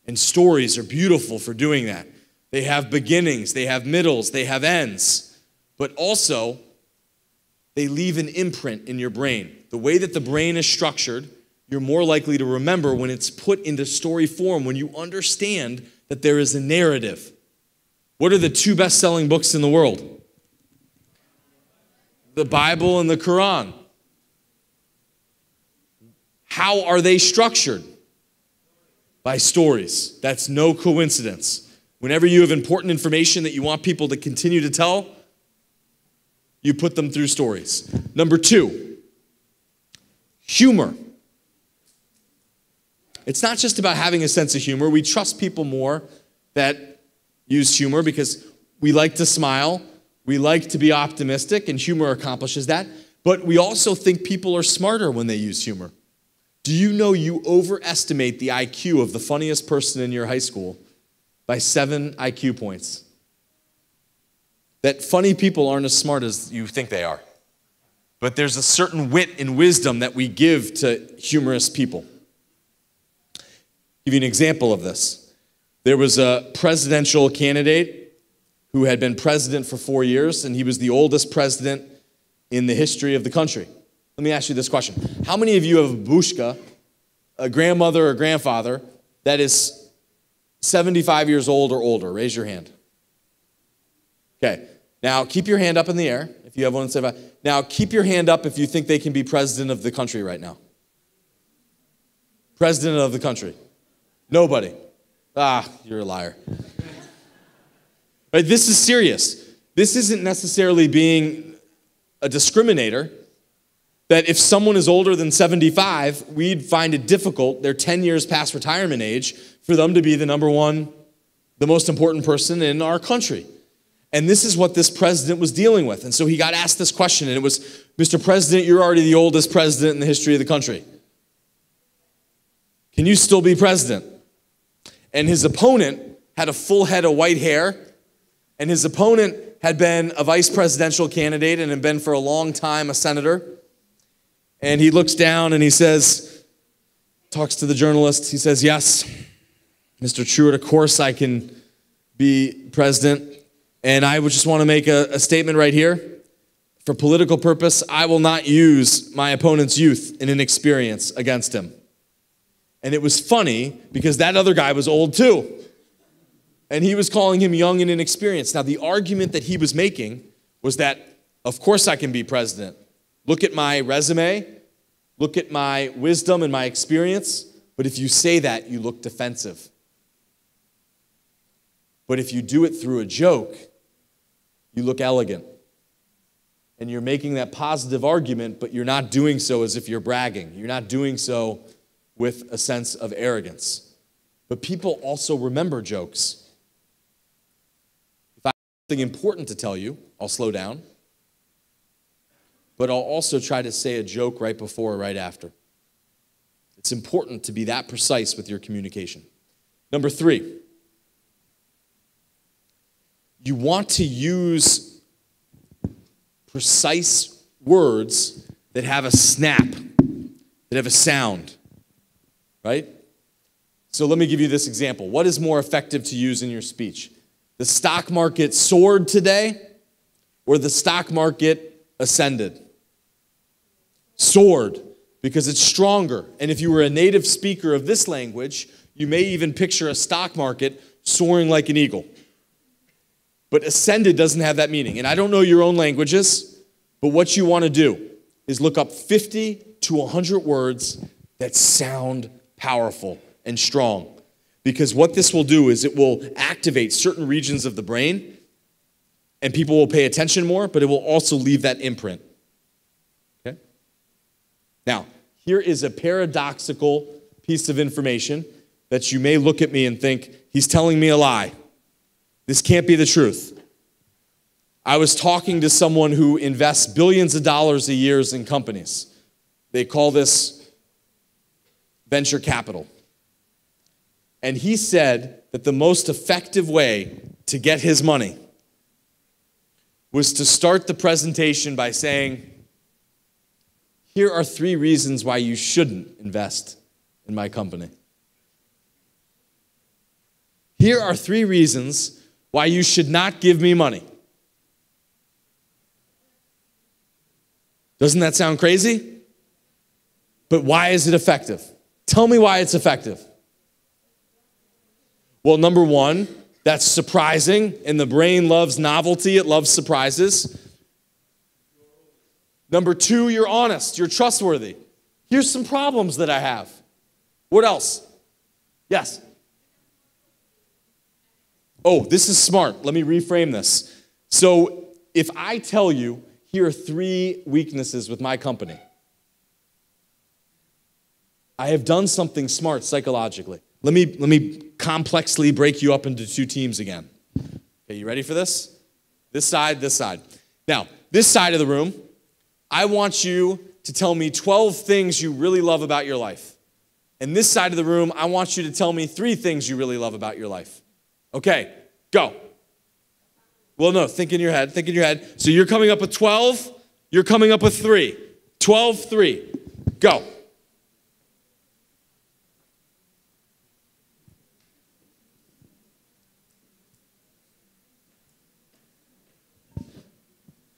And stories are beautiful for doing that. They have beginnings, they have middles, they have ends, but also they leave an imprint in your brain. The way that the brain is structured, you're more likely to remember when it's put into story form, when you understand that there is a narrative. What are the 2 best-selling books in the world? The Bible and the Quran. How are they structured? By stories. That's no coincidence. Whenever you have important information that you want people to continue to tell, you put them through stories. Number 2, humor. It's not just about having a sense of humor. We trust people more that use humor because we like to smile, we like to be optimistic, and humor accomplishes that. But we also think people are smarter when they use humor. Do you know you overestimate the IQ of the funniest person in your high school by 7 IQ points? That funny people aren't as smart as you think they are. But there's a certain wit and wisdom that we give to humorous people. I'll give you an example of this. There was a presidential candidate who had been president for 4 years, and he was the oldest president in the history of the country. Let me ask you this question. How many of you have a babushka, a grandmother or grandfather, that is 75 years old or older? Raise your hand. Okay. Now, keep your hand up in the air if you have one that's 75. Now, keep your hand up if you think they can be president of the country right now. President of the country. Nobody. Ah, you're a liar. Right, this is serious. This isn't necessarily being a discriminator. That if someone is older than 75, we'd find it difficult, they're 10 years past retirement age, for them to be the number one, the most important person in our country. And this is what this president was dealing with. And so he got asked this question, and it was, Mr. President, you're already the oldest president in the history of the country. Can you still be president? And his opponent had a full head of white hair, and his opponent had been a vice presidential candidate and had been for a long time a senator. And he looks down and he says, talks to the journalist. He says, yes, Mr. Truitt, of course I can be president. And I would just want to make a statement right here. For political purpose, I will not use my opponent's youth and inexperience against him. And it was funny because that other guy was old too. And he was calling him young and inexperienced. Now, the argument that he was making was that, of course I can be president. Look at my resume. Look at my wisdom and my experience. But if you say that, you look defensive. But if you do it through a joke, you look elegant. And you're making that positive argument, but you're not doing so as if you're bragging. You're not doing so with a sense of arrogance. But people also remember jokes. If I have something important to tell you, I'll slow down. But I'll also try to say a joke right before or right after. It's important to be that precise with your communication. Number 3, you want to use precise words that have a snap, that have a sound, right? So let me give you this example. What is more effective to use in your speech? The stock market soared today, or the stock market ascended? Soared, because it's stronger. And if you were a native speaker of this language, you may even picture a stock market soaring like an eagle. But ascended doesn't have that meaning. And I don't know your own languages, but what you want to do is look up 50 to 100 words that sound powerful and strong. Because what this will do is it will activate certain regions of the brain, and people will pay attention more, but it will also leave that imprint. Okay? Now, here is a paradoxical piece of information that you may look at me and think, he's telling me a lie. This can't be the truth. I was talking to someone who invests billions of dollars a year in companies. They call this venture capital. And he said that the most effective way to get his money was to start the presentation by saying, here are 3 reasons why you shouldn't invest in my company. Here are 3 reasons why you should not give me money. Doesn't that sound crazy? But why is it effective? Tell me why it's effective. Well, number 1, that's surprising, and the brain loves novelty, it loves surprises. Number 2, you're honest, you're trustworthy. Here's some problems that I have. What else? Yes. Oh, this is smart. Let me reframe this. So if I tell you, here are 3 weaknesses with my company, I have done something smart psychologically. Let me complexly break you up into 2 teams again. Okay, you ready for this? This side, this side. Now, this side of the room, I want you to tell me 12 things you really love about your life. And this side of the room, I want you to tell me 3 things you really love about your life. Okay, go. Well, no, think in your head, think in your head. So you're coming up with 12, you're coming up with 3. 12, 3. Go. How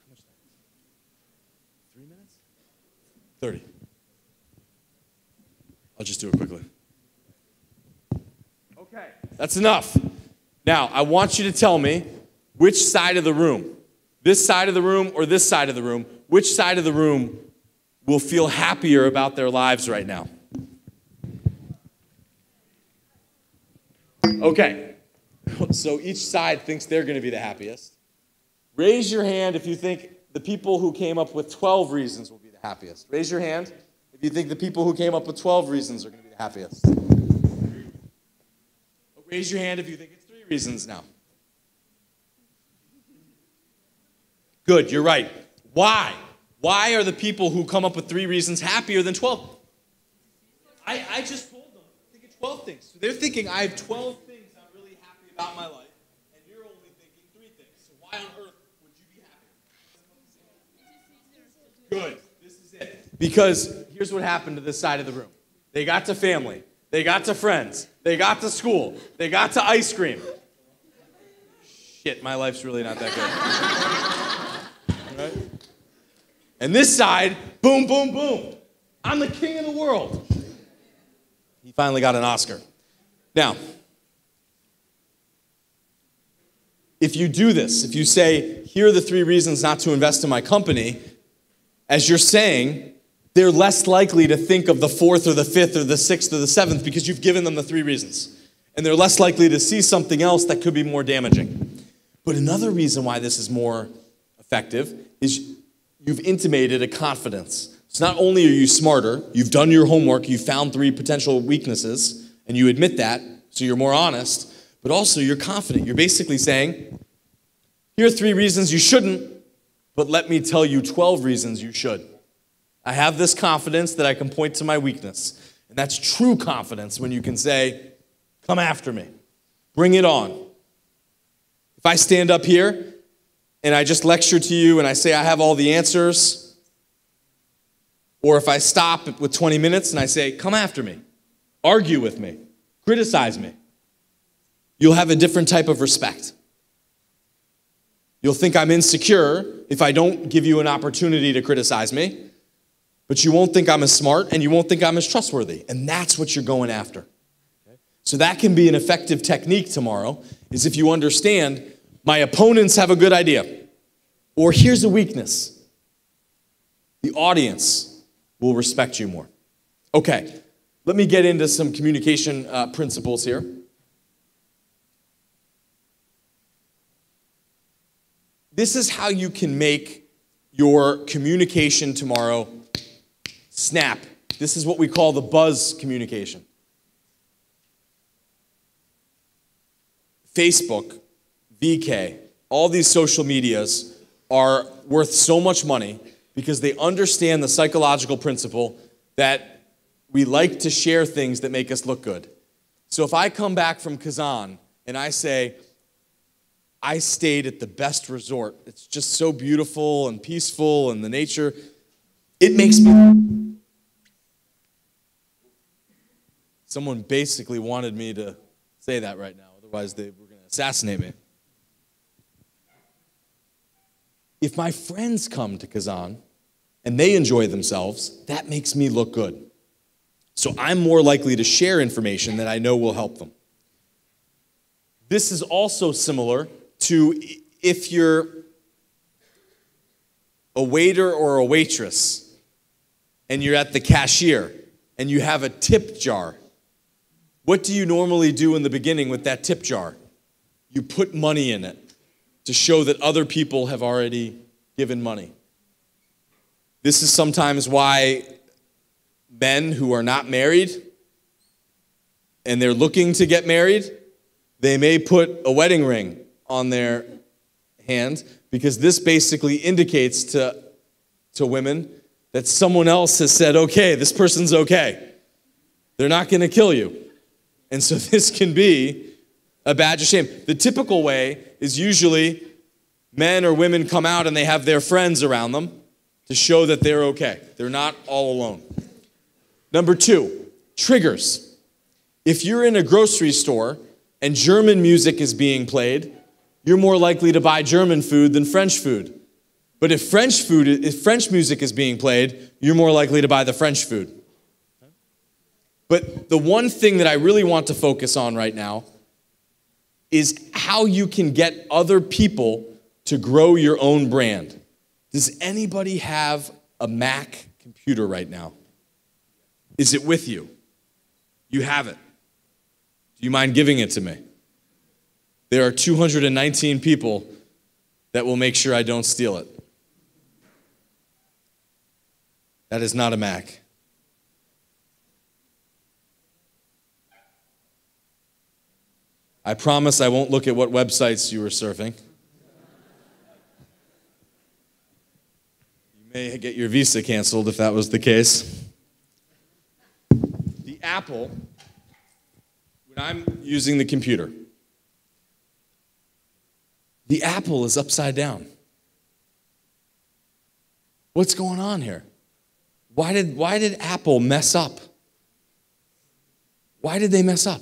much time? 3 minutes? 30. I'll just do it quickly. Okay, that's enough. Now, I want you to tell me which side of the room, this side of the room or this side of the room, which side of the room will feel happier about their lives right now. Okay, so each side thinks they're going to be the happiest. Raise your hand if you think the people who came up with 12 reasons will be the happiest. Raise your hand if you think the people who came up with 12 reasons are going to be the happiest. Raise your hand if you think it's 3 reasons now. Good, you're right. Why? Why are the people who come up with 3 reasons happier than 12? I just told them, think of 12 things. So they're thinking, I have 12 things I'm really happy about my life, and you're only thinking 3 things. So why on earth would you be happy? Good, this is it. Because here's what happened to this side of the room. They got to family. They got to friends. They got to school. They got to ice cream. Shit, my life's really not that good. Right? And this side, boom, boom, boom. I'm the king of the world. He finally got an Oscar. Now, if you do this, if you say, here are the 3 reasons not to invest in my company, as you're saying, they're less likely to think of the 4th or the 5th or the 6th or the 7th because you've given them the 3 reasons. And they're less likely to see something else that could be more damaging. But another reason why this is more effective is you've intimated a confidence. So not only are you smarter, you've done your homework, you've found 3 potential weaknesses, and you admit that, so you're more honest, but also you're confident. You're basically saying, here are 3 reasons you shouldn't, but let me tell you 12 reasons you should. I have this confidence that I can point to my weakness. And that's true confidence when you can say, come after me. Bring it on. If I stand up here and I just lecture to you and I say I have all the answers, or if I stop with 20 minutes and I say, come after me, argue with me, criticize me, you'll have a different type of respect. You'll think I'm insecure if I don't give you an opportunity to criticize me. But you won't think I'm as smart, and you won't think I'm as trustworthy. And that's what you're going after. Okay? So that can be an effective technique tomorrow, is if you understand, my opponents have a good idea. Or here's a weakness. The audience will respect you more. Okay, let me get into some communication principles here. This is how you can make your communication tomorrow snap. This is what we call the buzz communication. Facebook, VK, all these social medias are worth so much money because they understand the psychological principle that we like to share things that make us look good. So if I come back from Kazan and I say, I stayed at the best resort, it's just so beautiful and peaceful and the nature, it makes me... Someone basically wanted me to say that right now, otherwise they were going to assassinate me. If my friends come to Kazan and they enjoy themselves, that makes me look good. So I'm more likely to share information that I know will help them. This is also similar to if you're a waiter or a waitress and you're at the cashier and you have a tip jar. What do you normally do in the beginning with that tip jar? You put money in it to show that other people have already given money. This is sometimes why men who are not married and they're looking to get married, they may put a wedding ring on their hand because this basically indicates to women that someone else has said, okay, this person's okay. They're not going to kill you. And so this can be a badge of shame. The typical way is usually men or women come out and they have their friends around them to show that they're okay. They're not all alone. Number 2, triggers. If you're in a grocery store and German music is being played, you're more likely to buy German food than French food. But if French music is being played, you're more likely to buy the French food. But the one thing that I really want to focus on right now is how you can get other people to grow your own brand. Does anybody have a Mac computer right now? Is it with you? You have it. Do you mind giving it to me? There are 219 people that will make sure I don't steal it. That is not a Mac. I promise I won't look at what websites you were surfing. You may get your visa canceled if that was the case. The Apple, when I'm using the computer, the Apple is upside down. What's going on here? Why did Apple mess up? Why did they mess up?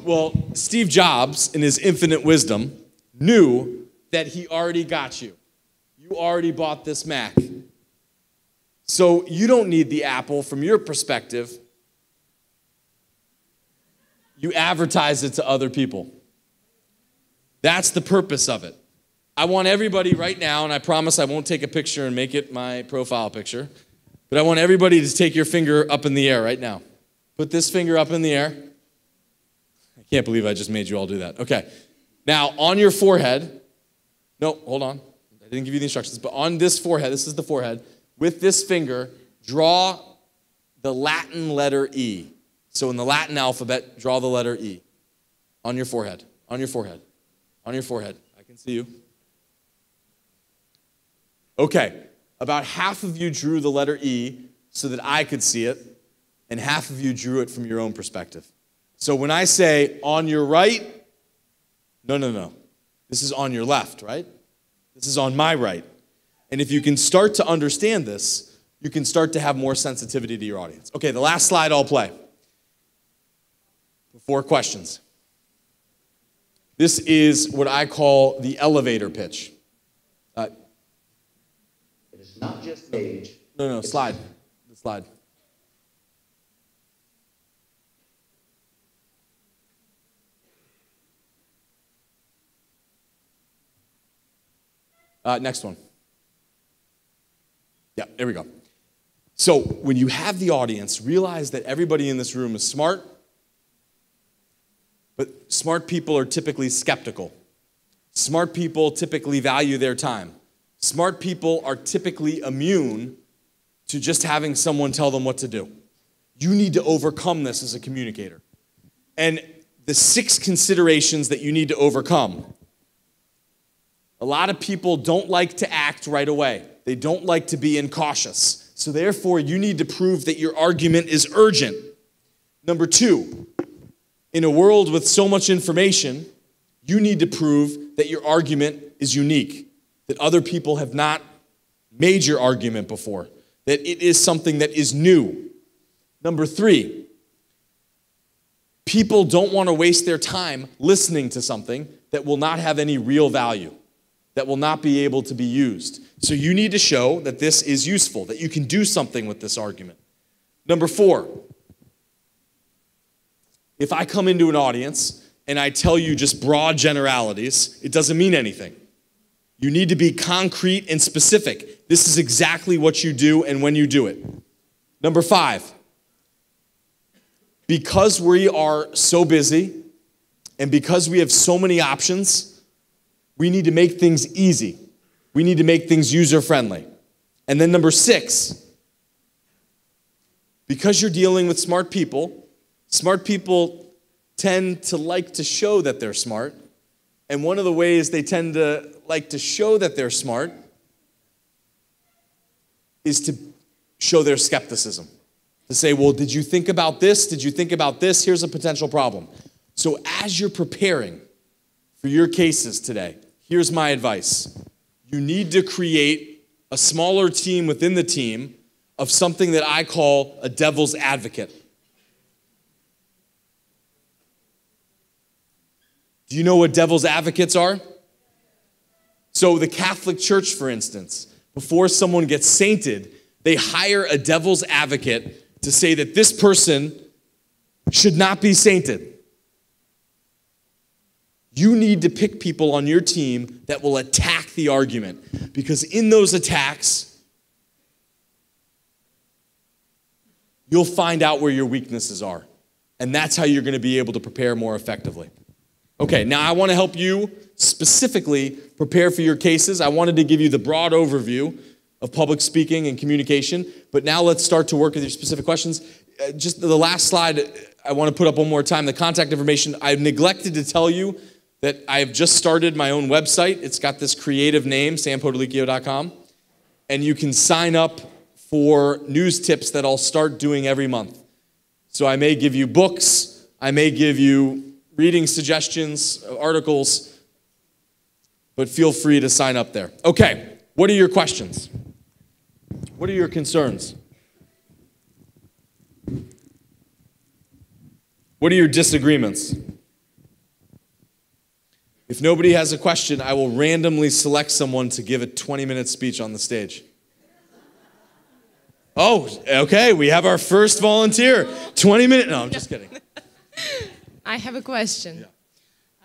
Well, Steve Jobs, in his infinite wisdom, knew that he already got you. You already bought this Mac. So you don't need the Apple from your perspective. You advertise it to other people. That's the purpose of it. I want everybody right now, and I promise I won't take a picture and make it my profile picture, but I want everybody to take your finger up in the air right now. Put this finger up in the air. I can't believe I just made you all do that. Okay. Now, on your forehead, no, hold on. I didn't give you the instructions, but on this forehead, this is the forehead, with this finger, draw the Latin letter E. So in the Latin alphabet, draw the letter E on your forehead, on your forehead, on your forehead. I can see you. Okay, about half of you drew the letter E so that I could see it, and half of you drew it from your own perspective. So when I say on your right, no. This is on your left, right? This is on my right. And if you can start to understand this, you can start to have more sensitivity to your audience. Okay, the last slide I'll play. 4 questions. This is what I call the elevator pitch. It's not just age. No, slide. The slide. Next one. Yeah, there we go. So when you have the audience, realize that everybody in this room is smart, but smart people are typically skeptical. Smart people typically value their time. Smart people are typically immune to just having someone tell them what to do. You need to overcome this as a communicator. And the 6 considerations that you need to overcome. A lot of people don't like to act right away. They don't like to be incautious. So therefore, you need to prove that your argument is urgent. Number 2, in a world with so much information, you need to prove that your argument is unique, that other people have not made your argument before, that it is something that is new. Number 3, people don't want to waste their time listening to something that will not have any real value, that will not be able to be used. So you need to show that this is useful, that you can do something with this argument. Number 4, if I come into an audience and I tell you just broad generalities, it doesn't mean anything. You need to be concrete and specific. This is exactly what you do and when you do it. Number 5, because we are so busy and because we have so many options, we need to make things easy. We need to make things user-friendly. And then number 6, because you're dealing with smart people tend to like to show that they're smart. And one of the ways they tend to like to show that they're smart is to show their skepticism. To say, well, did you think about this? Did you think about this? Here's a potential problem. So as you're preparing for your cases today, here's my advice. You need to create a smaller team within the team of something that I call a devil's advocate. Do you know what devil's advocates are? So the Catholic Church, for instance, before someone gets sainted, they hire a devil's advocate to say that this person should not be sainted. You need to pick people on your team that will attack the argument, because in those attacks, you'll find out where your weaknesses are. And that's how you're going to be able to prepare more effectively. Okay, now I want to help you specifically prepare for your cases. I wanted to give you the broad overview of public speaking and communication, but now let's start to work with your specific questions. Just the last slide, I want to put up one more time, the contact information. I've neglected to tell you that I've just started my own website. It's got this creative name, sampotoliccchio.com, and you can sign up for news tips that I'll start doing every month. So I may give you books, I may give you reading suggestions, articles, but feel free to sign up there. Okay, what are your questions? What are your concerns? What are your disagreements? If nobody has a question, I will randomly select someone to give a 20-minute speech on the stage. Oh, okay, we have our first volunteer. 20 minutes. No, I'm just kidding. I have a question.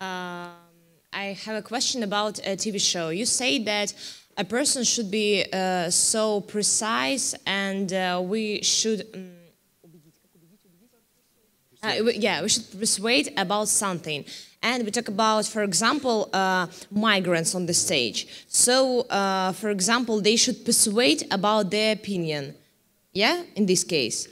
Yeah. I have a question about a TV show. You say that a person should be so precise and we should... we should persuade about something. And we talk about, for example, migrants on the stage. So, for example, they should persuade about their opinion. Yeah, in this case.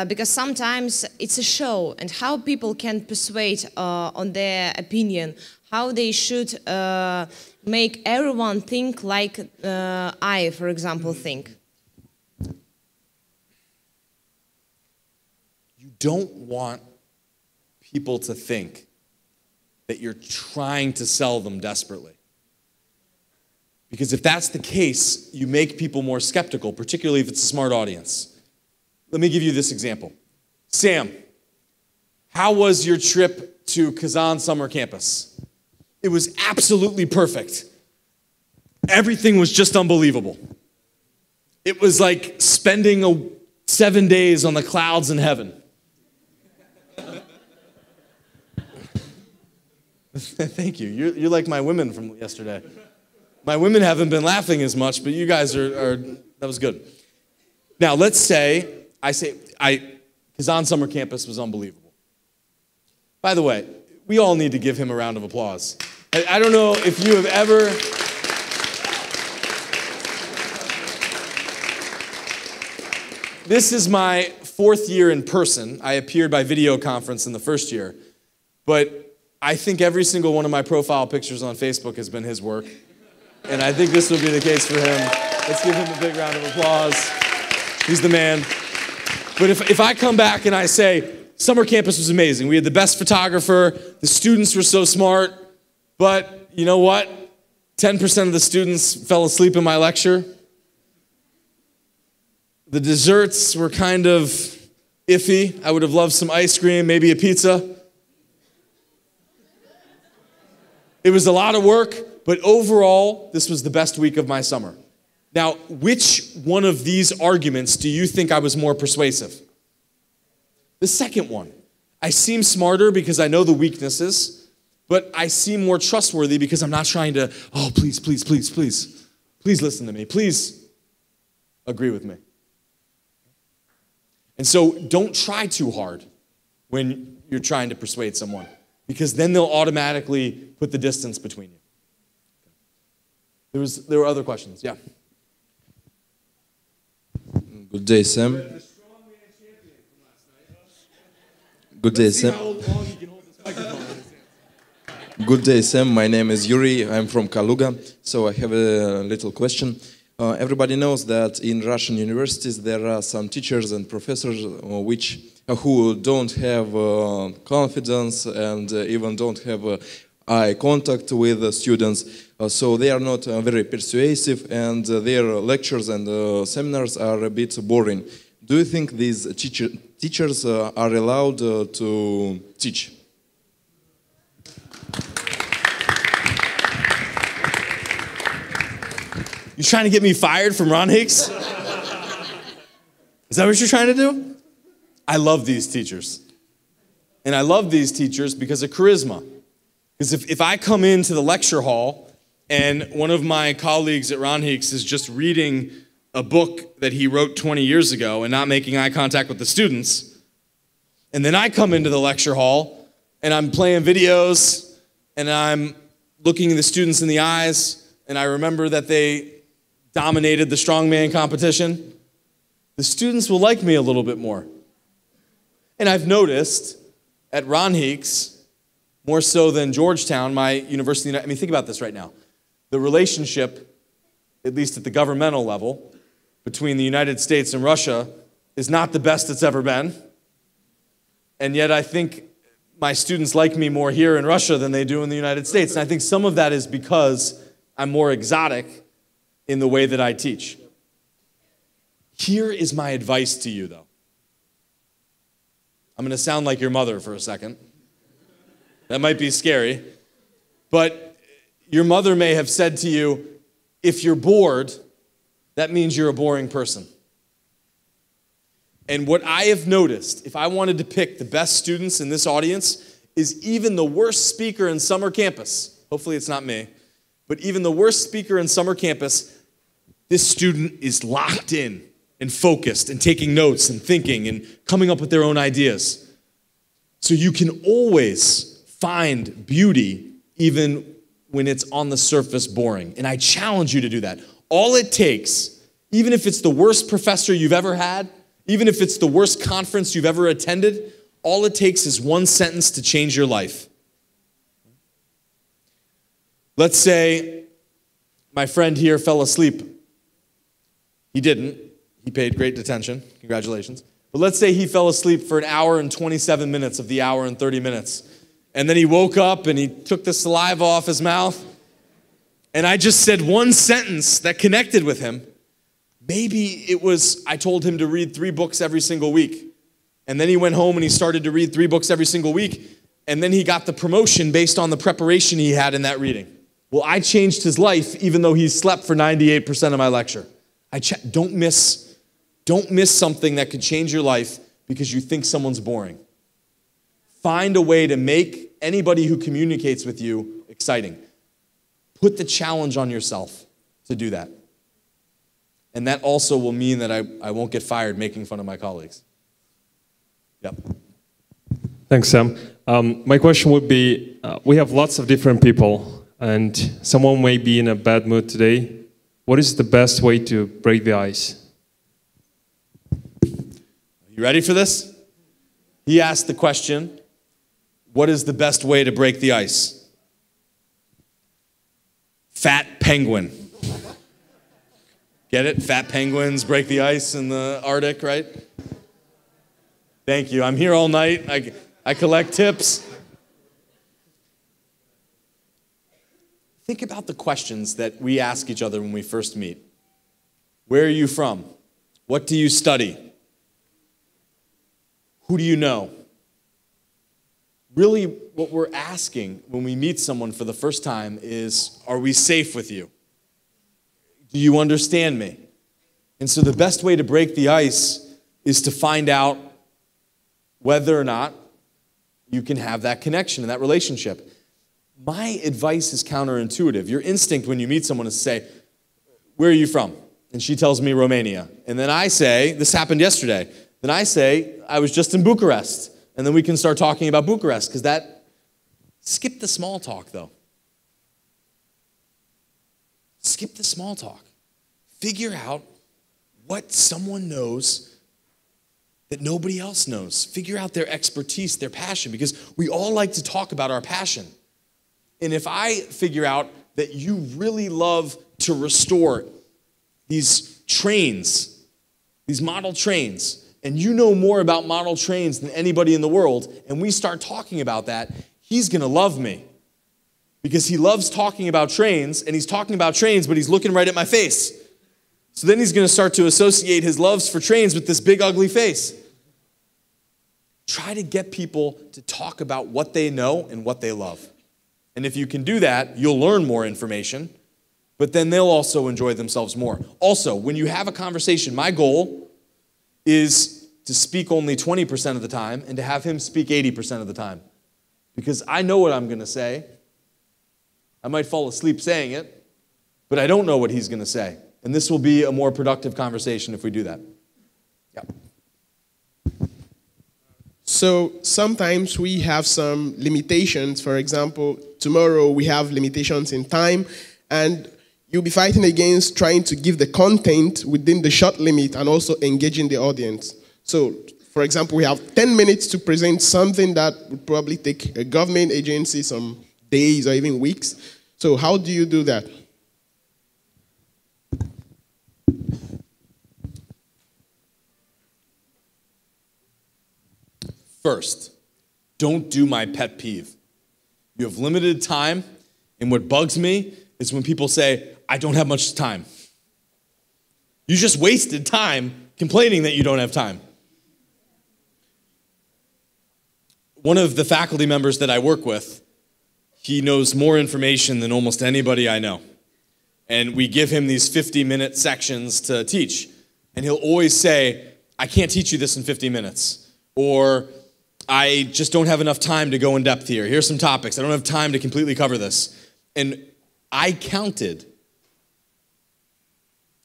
Because sometimes it's a show, and how people can persuade on their opinion, how they should make everyone think like I, for example, think. You don't want people to think that you're trying to sell them desperately. Because if that's the case, you make people more skeptical, particularly if it's a smart audience. Let me give you this example. Sam, how was your trip to Kazan summer campus? It was absolutely perfect. Everything was just unbelievable. It was like spending 7 days on the clouds in heaven. Thank you. You're like my women from yesterday. My women haven't been laughing as much, but you guys are that was good. Now, let's say, Kazan summer campus was unbelievable. By the way, we all need to give him a round of applause. I don't know if you have ever... This is my 4th year in person. I appeared by video conference in the first year, but I think every single one of my profile pictures on Facebook has been his work. And I think this will be the case for him. Let's give him a big round of applause. He's the man. But if I come back and I say, summer campus was amazing. We had the best photographer. The students were so smart. But you know what? 10% of the students fell asleep in my lecture. The desserts were kind of iffy. I would have loved some ice cream, maybe a pizza. It was a lot of work, but overall, this was the best week of my summer. Now, which one of these arguments do you think I was more persuasive? The second one. I seem smarter because I know the weaknesses, but I seem more trustworthy because I'm not trying to, oh, please, please, please, please, please listen to me. Please agree with me. And so don't try too hard when you're trying to persuade someone, because then they'll automatically put the distance between you. There were other questions. Yeah. Good day, Sam. Good day, Sam. Good day, Sam. My name is Yuri. I'm from Kaluga. So I have a little question. Everybody knows that in Russian universities there are some teachers and professors who don't have confidence and even don't have eye contact with the students. So they are not very persuasive, and their lectures and seminars are a bit boring. Do you think these teachers are allowed to teach? You trying to get me fired from Ron Hicks? Is that what you're trying to do? I love these teachers. And I love these teachers because of charisma. Because if I come into the lecture hall and one of my colleagues at Ron Hicks is just reading a book that he wrote 20 years ago and not making eye contact with the students, and then I come into the lecture hall and I'm playing videos and I'm looking the students in the eyes and I remember that they dominated the strongman competition, the students will like me a little bit more. And I've noticed at Ron Hicks, more so than Georgetown, my university, I mean, think about this right now. The relationship, at least at the governmental level, between the United States and Russia is not the best it's ever been. And yet I think my students like me more here in Russia than they do in the United States. And I think some of that is because I'm more exotic in the way that I teach. Here is my advice to you, though. I'm going to sound like your mother for a second. That might be scary. But your mother may have said to you, if you're bored, that means you're a boring person. And what I have noticed, if I wanted to pick the best students in this audience, is even the worst speaker in summer campus. Hopefully it's not me. But even the worst speaker in summer campus, this student is locked in and focused and taking notes and thinking and coming up with their own ideas. So you can always find beauty even when it's on the surface boring. And I challenge you to do that. All it takes, even if it's the worst professor you've ever had, even if it's the worst conference you've ever attended, all it takes is one sentence to change your life. Let's say my friend here fell asleep. He didn't. He paid great attention. Congratulations. But let's say he fell asleep for an hour and 27 minutes of the hour and 30 minutes. And then he woke up and he took the saliva off his mouth. And I just said one sentence that connected with him. Maybe it was, I told him to read 3 books every single week. And then he went home and he started to read 3 books every single week. And then he got the promotion based on the preparation he had in that reading. Well, I changed his life even though he slept for 98% of my lecture. Don't miss something that could change your life because you think someone's boring. Find a way to make anybody who communicates with you exciting. Put the challenge on yourself to do that. And that also will mean that I won't get fired making fun of my colleagues. Yep. Thanks, Sam. My question would be, we have lots of different people, and someone may be in a bad mood today. What is the best way to break the ice? You ready for this? He asked the question, what is the best way to break the ice? Fat penguin. Get it? Fat penguins break the ice in the Arctic, right? Thank you. I'm here all night. I collect tips. Think about the questions that we ask each other when we first meet. Where are you from? What do you study? Who do you know? Really, what we're asking when we meet someone for the first time is, are we safe with you? Do you understand me? And so the best way to break the ice is to find out whether or not you can have that connection and that relationship. My advice is counterintuitive. Your instinct when you meet someone is to say, where are you from? And she tells me Romania. And then I say, this happened yesterday. Then I say, I was just in Bucharest. And then we can start talking about Bucharest, because that, skip the small talk though. Skip the small talk. Figure out what someone knows that nobody else knows. Figure out their expertise, their passion, because we all like to talk about our passion. And if I figure out that you really love to restore these trains, these model trains, and you know more about model trains than anybody in the world, and we start talking about that, he's going to love me. Because he loves talking about trains, and he's talking about trains, but he's looking right at my face. So then he's going to start to associate his loves for trains with this big, ugly face. Try to get people to talk about what they know and what they love. And if you can do that, you'll learn more information, but then they'll also enjoy themselves more. Also, when you have a conversation, my goal is to speak only 20% of the time and to have him speak 80% of the time. Because I know what I'm going to say. I might fall asleep saying it, but I don't know what he's going to say. And this will be a more productive conversation if we do that. Yeah. So sometimes we have some limitations. For example, tomorrow we have limitations in time, and you'll be fighting against trying to give the content within the short limit and also engaging the audience. So, for example, we have 10 minutes to present something that would probably take a government agency some days or even weeks. So how do you do that? First, don't do my pet peeve. You have limited time, and what bugs me is when people say, I don't have much time. You just wasted time complaining that you don't have time. One of the faculty members that I work with, he knows more information than almost anybody I know. And we give him these 50-minute sections to teach. And he'll always say, I can't teach you this in 50 minutes. Or, I just don't have enough time to go in depth here. Here's some topics. I don't have time to completely cover this. And I counted,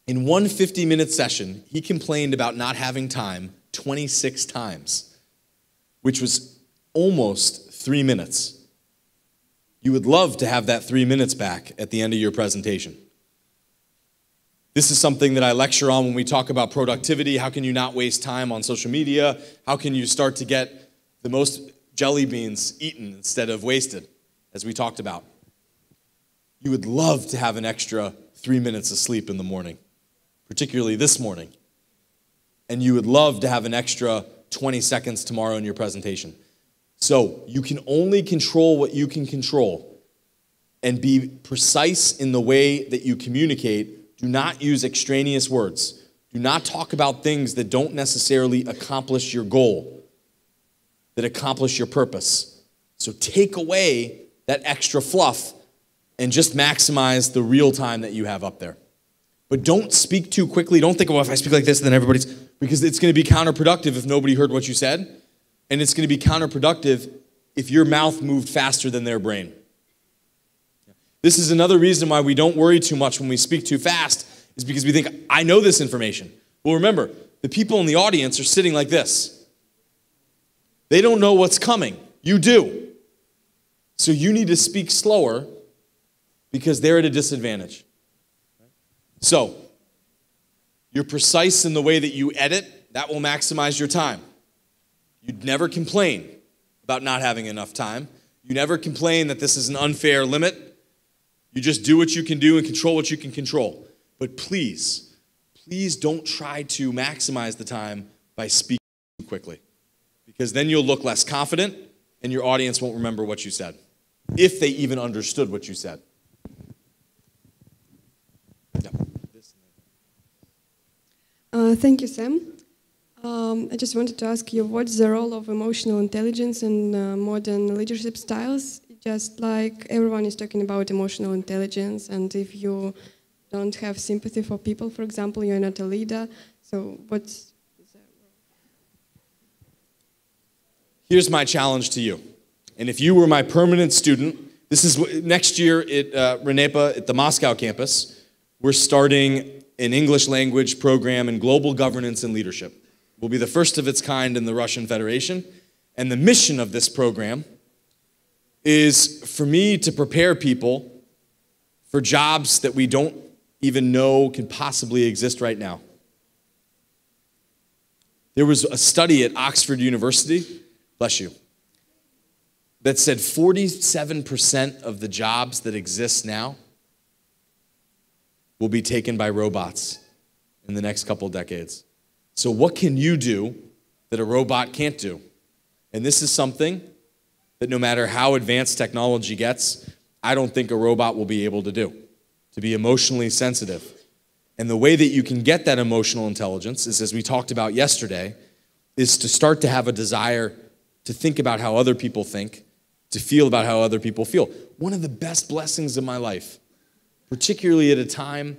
in one 50-minute session, he complained about not having time 26 times, which was almost 3 minutes. You would love to have that 3 minutes back at the end of your presentation. This is something that I lecture on when we talk about productivity. How can you not waste time on social media? How can you start to get the most jelly beans eaten instead of wasted, as we talked about? You would love to have an extra 3 minutes of sleep in the morning, particularly this morning. And you would love to have an extra 20 seconds tomorrow in your presentation. So you can only control what you can control and be precise in the way that you communicate. Do not use extraneous words. Do not talk about things that don't necessarily accomplish your goal, that accomplish your purpose. So take away that extra fluff and just maximize the real time that you have up there. But don't speak too quickly. Don't think, well, if I speak like this, then everybody's... Because it's going to be counterproductive if nobody heard what you said. And it's going to be counterproductive if your mouth moved faster than their brain. This is another reason why we don't worry too much when we speak too fast, is because we think, I know this information. Well, remember, the people in the audience are sitting like this. They don't know what's coming. You do. So you need to speak slower because they're at a disadvantage. So, you're precise in the way that you edit. That will maximize your time. You'd never complain about not having enough time. You never complain that this is an unfair limit. You just do what you can do and control what you can control. But please, please don't try to maximize the time by speaking too quickly, because then you'll look less confident and your audience won't remember what you said, if they even understood what you said. Thank you, Sam. I just wanted to ask you, what's the role of emotional intelligence in modern leadership styles? Just like everyone is talking about emotional intelligence, and if you don't have sympathy for people, for example, you're not a leader. So what's the role? Here's my challenge to you. And if you were my permanent student, this is next year at RANEPA at the Moscow campus, we're starting an English language program in global governance and leadership. We'll be the first of its kind in the Russian Federation. And the mission of this program is for me to prepare people for jobs that we don't even know can possibly exist right now. There was a study at Oxford University, bless you, that said 47% of the jobs that exist now will be taken by robots in the next couple decades. So what can you do that a robot can't do? And this is something that no matter how advanced technology gets, I don't think a robot will be able to do, to be emotionally sensitive. And the way that you can get that emotional intelligence is, as we talked about yesterday, is to start to have a desire to think about how other people think, to feel about how other people feel. One of the best blessings of my life, particularly at a time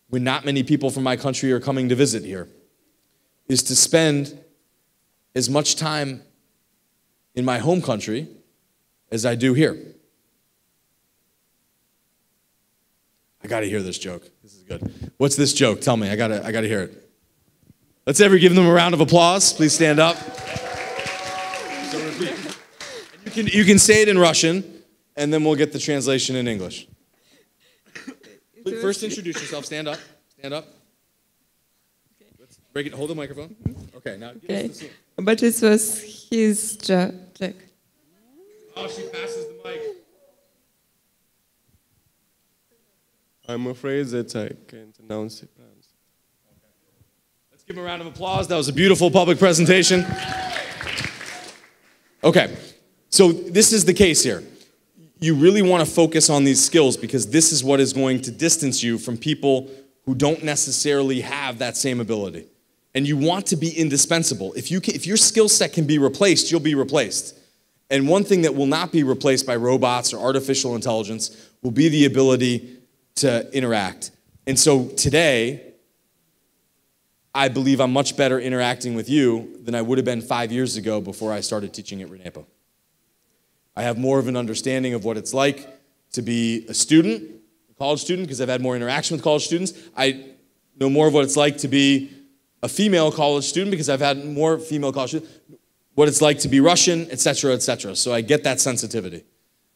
when not many people from my country are coming to visit here, is to spend as much time in my home country as I do here. I gotta hear this joke. This is good. What's this joke? Tell me, I gotta hear it. Let's give them a round of applause. Please stand up. So repeat. You can say it in Russian, and then we'll get the translation in English. First, introduce yourself. Stand up. Stand up. Okay. Let's break it. Hold the microphone. Okay. Now. Okay. But it was his joke. Oh, she passes the mic. I'm afraid that I can't announce it. Okay. Let's give him a round of applause. That was a beautiful public presentation. Okay. So this is the case here. You really want to focus on these skills because this is what is going to distance you from people who don't necessarily have that same ability. And you want to be indispensable. If your skill set can be replaced, you'll be replaced. And one thing that will not be replaced by robots or artificial intelligence will be the ability to interact. And so today, I believe I'm much better interacting with you than I would have been 5 years ago before I started teaching at RANEPA. I have more of an understanding of what it's like to be a student, a college student, because I've had more interaction with college students. I know more of what it's like to be a female college student because I've had more female college students, what it's like to be Russian, et cetera, et cetera. So I get that sensitivity.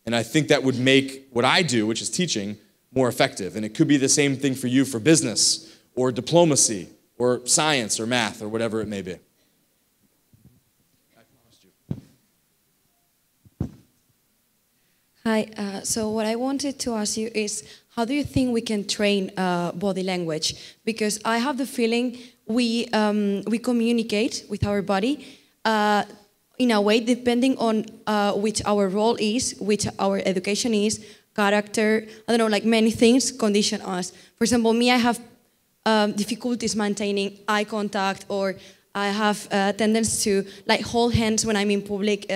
And I think that would make what I do, which is teaching, more effective. And it could be the same thing for you for business or diplomacy or science or math or whatever it may be. Hi, so what I wanted to ask you is, how do you think we can train body language? Because I have the feeling we communicate with our body in a way depending on which our role is, which our education is, character, I don't know, like many things condition us. For example, me, I have difficulties maintaining eye contact, or I have a tendency to like hold hands when I'm in public.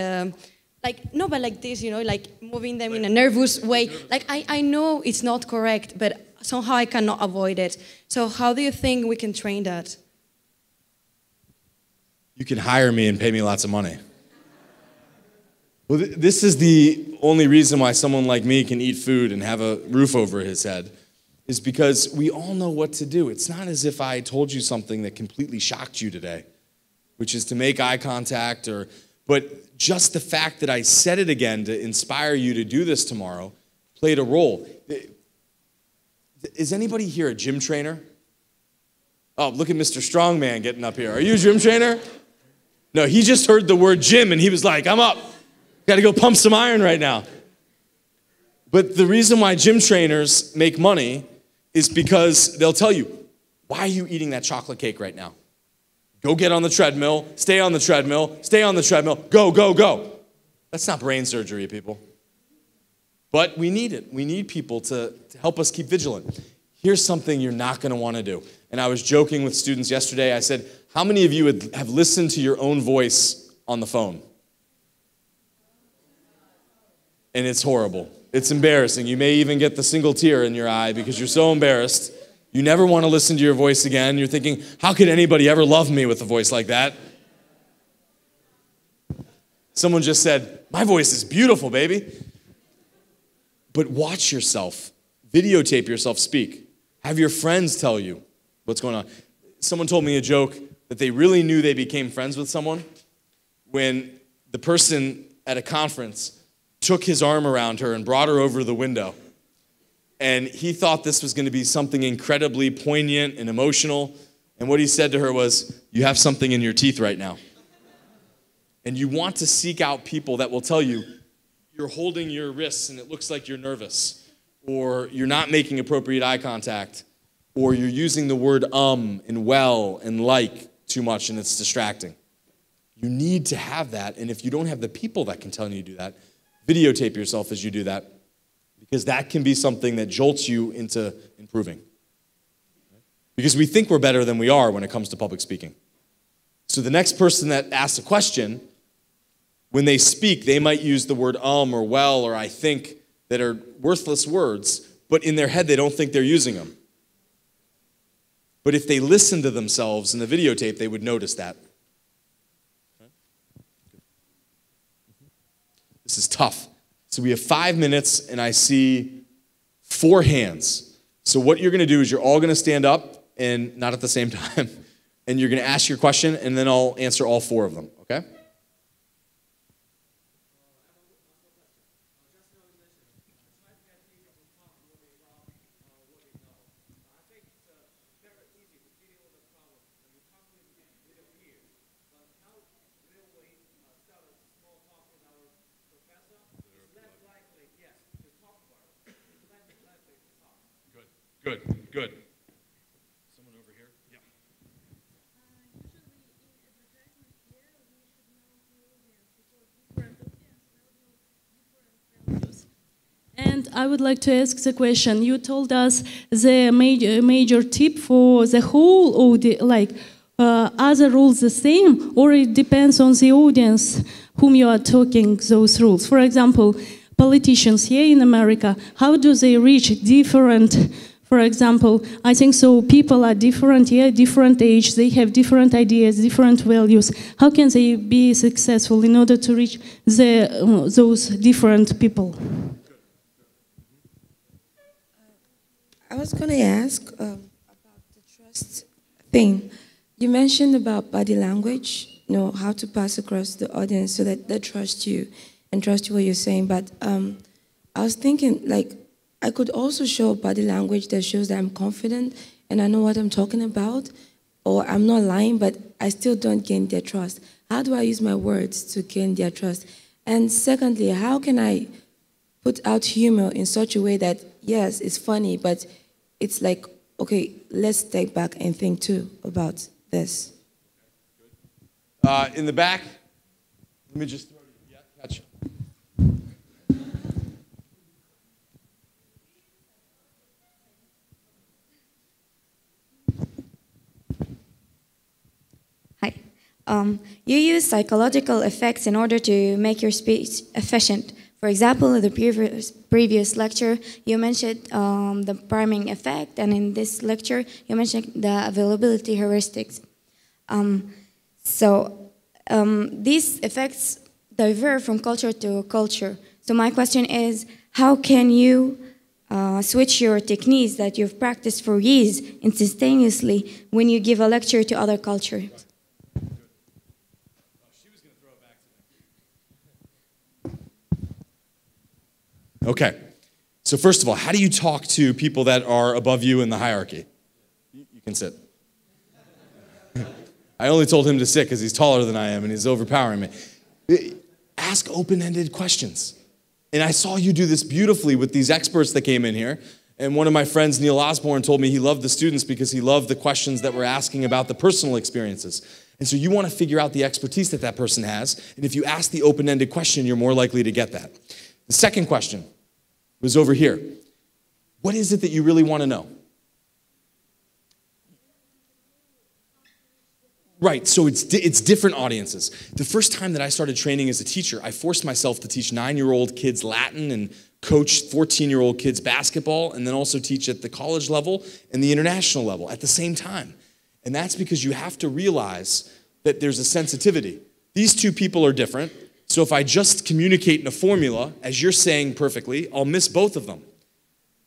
Like, no, but like this, you know, like moving them in a nervous way. Like, I know it's not correct, but somehow I cannot avoid it. So how do you think we can train that? You can hire me and pay me lots of money. Well, this is the only reason why someone like me can eat food and have a roof over his head, is because we all know what to do. It's not as if I told you something that completely shocked you today, which is to make eye contact, but just the fact that I said it again to inspire you to do this tomorrow played a role. Is anybody here a gym trainer? Oh, look at Mr. Strongman getting up here. Are you a gym trainer? No, he just heard the word gym and he was like, I'm up. Got to go pump some iron right now. But the reason why gym trainers make money is because they'll tell you, why are you eating that chocolate cake right now? Go get on the treadmill, stay on the treadmill, stay on the treadmill, go, go, go. That's not brain surgery, people. But we need it. We need people to help us keep vigilant. Here's something you're not going to want to do. And I was joking with students yesterday. I said, how many of you have listened to your own voice on the phone? And it's horrible. It's embarrassing. You may even get the single tear in your eye because you're so embarrassed. You never want to listen to your voice again. You're thinking, how could anybody ever love me with a voice like that? Someone just said, my voice is beautiful, baby. But watch yourself. Videotape yourself speak. Have your friends tell you what's going on. Someone told me a joke that they really knew they became friends with someone when the person at a conference took his arm around her and brought her over to the window. And he thought this was going to be something incredibly poignant and emotional. And what he said to her was, you have something in your teeth right now. And you want to seek out people that will tell you, you're holding your wrists and it looks like you're nervous, or you're not making appropriate eye contact, or you're using the word and well and like too much and it's distracting. You need to have that. And if you don't have the people that can tell you to do that, videotape yourself as you do that, because that can be something that jolts you into improving. Because we think we're better than we are when it comes to public speaking. So the next person that asks a question, when they speak, they might use the word or well or I think that are worthless words, but in their head they don't think they're using them. But if they listen to themselves in the videotape, they would notice that. This is tough. So we have 5 minutes, and I see 4 hands. So what you're going to do is you're all going to stand up, and not at the same time, and you're going to ask your question, and then I'll answer all 4 of them, okay? Good, good. Someone over here? Yeah. And I would like to ask the question. You told us the major tip for the whole audience, like are the rules the same, or it depends on the audience whom you are talking those rules? For example, politicians here in America, how do they reach different, for example, I think so people are different here, different age, they have different ideas, different values. How can they be successful in order to reach those different people? I was going to ask about the trust thing. You mentioned about body language, how to pass across the audience so that they trust you and trust what you're saying. But I was thinking, like, I could also show body language that shows that I'm confident and I know what I'm talking about, or I'm not lying, but I still don't gain their trust. How do I use my words to gain their trust? And secondly, how can I put out humor in such a way that, yes, it's funny, but it's like, okay, let's step back and think too about this. In the back, let me just throw you. Yeah, gotcha. Hi. You use psychological effects in order to make your speech efficient. For example, in the previous lecture, you mentioned the priming effect, and in this lecture, you mentioned the availability heuristics. These effects differ from culture to culture. So my question is, how can you switch your techniques that you've practiced for years instantaneously when you give a lecture to other cultures? Okay, so first of all, how do you talk to people that are above you in the hierarchy? You can sit. I only told him to sit because he's taller than I am and he's overpowering me. Ask open-ended questions. And I saw you do this beautifully with these experts that came in here. And one of my friends, Neil Osborne, told me he loved the students because he loved the questions that were asking about the personal experiences. And so you want to figure out the expertise that that person has. And if you ask the open-ended question, you're more likely to get that. The second question was over here. What is it that you really want to know? Right, so it's different audiences. The first time that I started training as a teacher, I forced myself to teach 9-year-old kids Latin and coach 14-year-old kids basketball, and then also teach at the college level and the international level at the same time. And that's because you have to realize that there's a sensitivity. These two people are different. So if I just communicate in a formula, as you're saying perfectly, I'll miss both of them.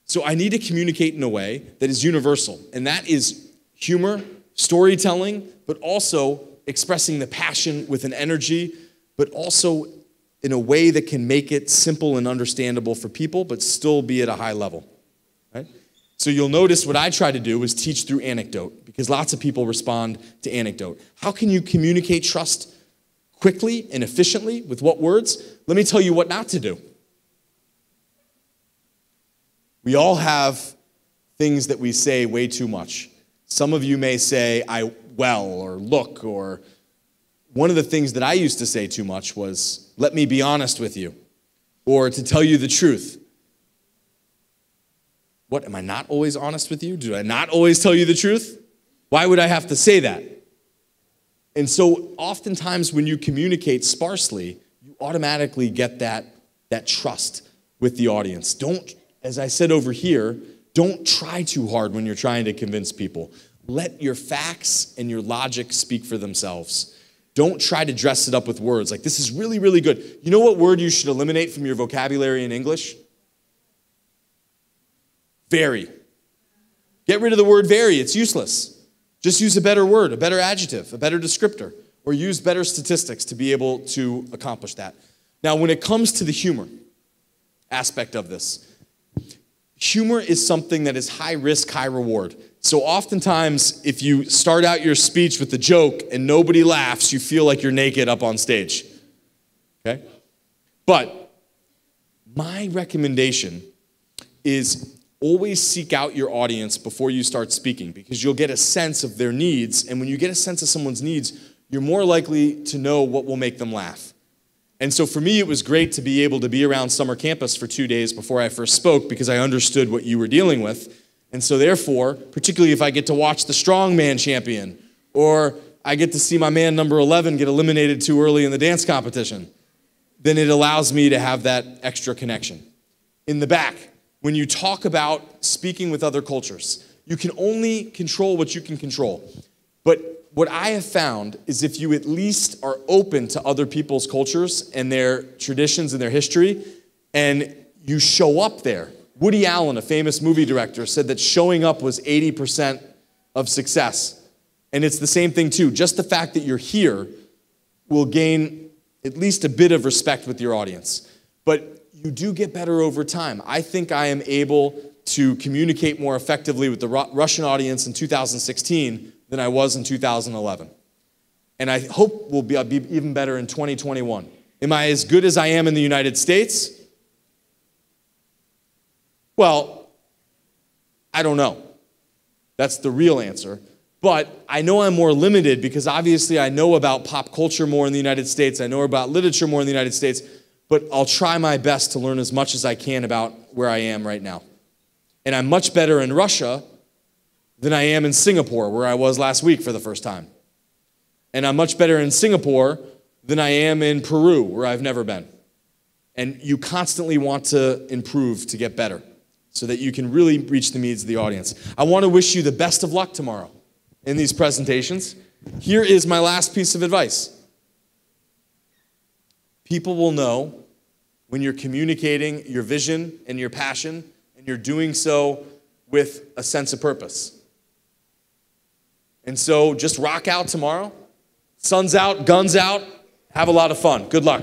So I need to communicate in a way that is universal, and that is humor, storytelling, but also expressing the passion with an energy, but also in a way that can make it simple and understandable for people, but still be at a high level. Right? So you'll notice what I try to do is teach through anecdote, because lots of people respond to anecdote. How can you communicate trust quickly and efficiently with what words? Let me tell you what not to do. We all have things that we say way too much. Some of you may say, I well, or look, or one of the things that I used to say too much was, let me be honest with you, or to tell you the truth. What, am I not always honest with you? Do I not always tell you the truth? Why would I have to say that? And so oftentimes when you communicate sparsely, you automatically get that trust with the audience. Don't, as I said over here, don't try too hard when you're trying to convince people. Let your facts and your logic speak for themselves. Don't try to dress it up with words like, this is really, really good. You know what word you should eliminate from your vocabulary in English? Very. Get rid of the word very. It's useless. Just use a better word, a better adjective, a better descriptor, or use better statistics to be able to accomplish that. Now, when it comes to the humor aspect of this, humor is something that is high risk, high reward. So oftentimes, if you start out your speech with a joke and nobody laughs, you feel like you're naked up on stage. Okay? But my recommendation is always seek out your audience before you start speaking, because you'll get a sense of their needs, and when you get a sense of someone's needs, you're more likely to know what will make them laugh. And so for me, it was great to be able to be around summer campus for 2 days before I first spoke, because I understood what you were dealing with. And so therefore, particularly if I get to watch the strongman champion or I get to see my man number 11 get eliminated too early in the dance competition, then it allows me to have that extra connection. In the back, when you talk about speaking with other cultures, you can only control what you can control. But what I have found is if you at least are open to other people's cultures and their traditions and their history, and you show up there. Woody Allen, a famous movie director, said that showing up was 80% of success. And it's the same thing too. Just the fact that you're here will gain at least a bit of respect with your audience. But you do get better over time. I think I am able to communicate more effectively with the Russian audience in 2016 than I was in 2011. And I hope we'll be even better in 2021. Am I as good as I am in the United States? Well, I don't know. That's the real answer. But I know I'm more limited because obviously I know about pop culture more in the United States. I know about literature more in the United States. But I'll try my best to learn as much as I can about where I am right now. And I'm much better in Russia than I am in Singapore, where I was last week for the first time. And I'm much better in Singapore than I am in Peru, where I've never been. And you constantly want to improve to get better so that you can really reach the needs of the audience. I want to wish you the best of luck tomorrow in these presentations. Here is my last piece of advice. People will know when you're communicating your vision and your passion, and you're doing so with a sense of purpose. And so just rock out tomorrow. Sun's out, guns out. Have a lot of fun. Good luck.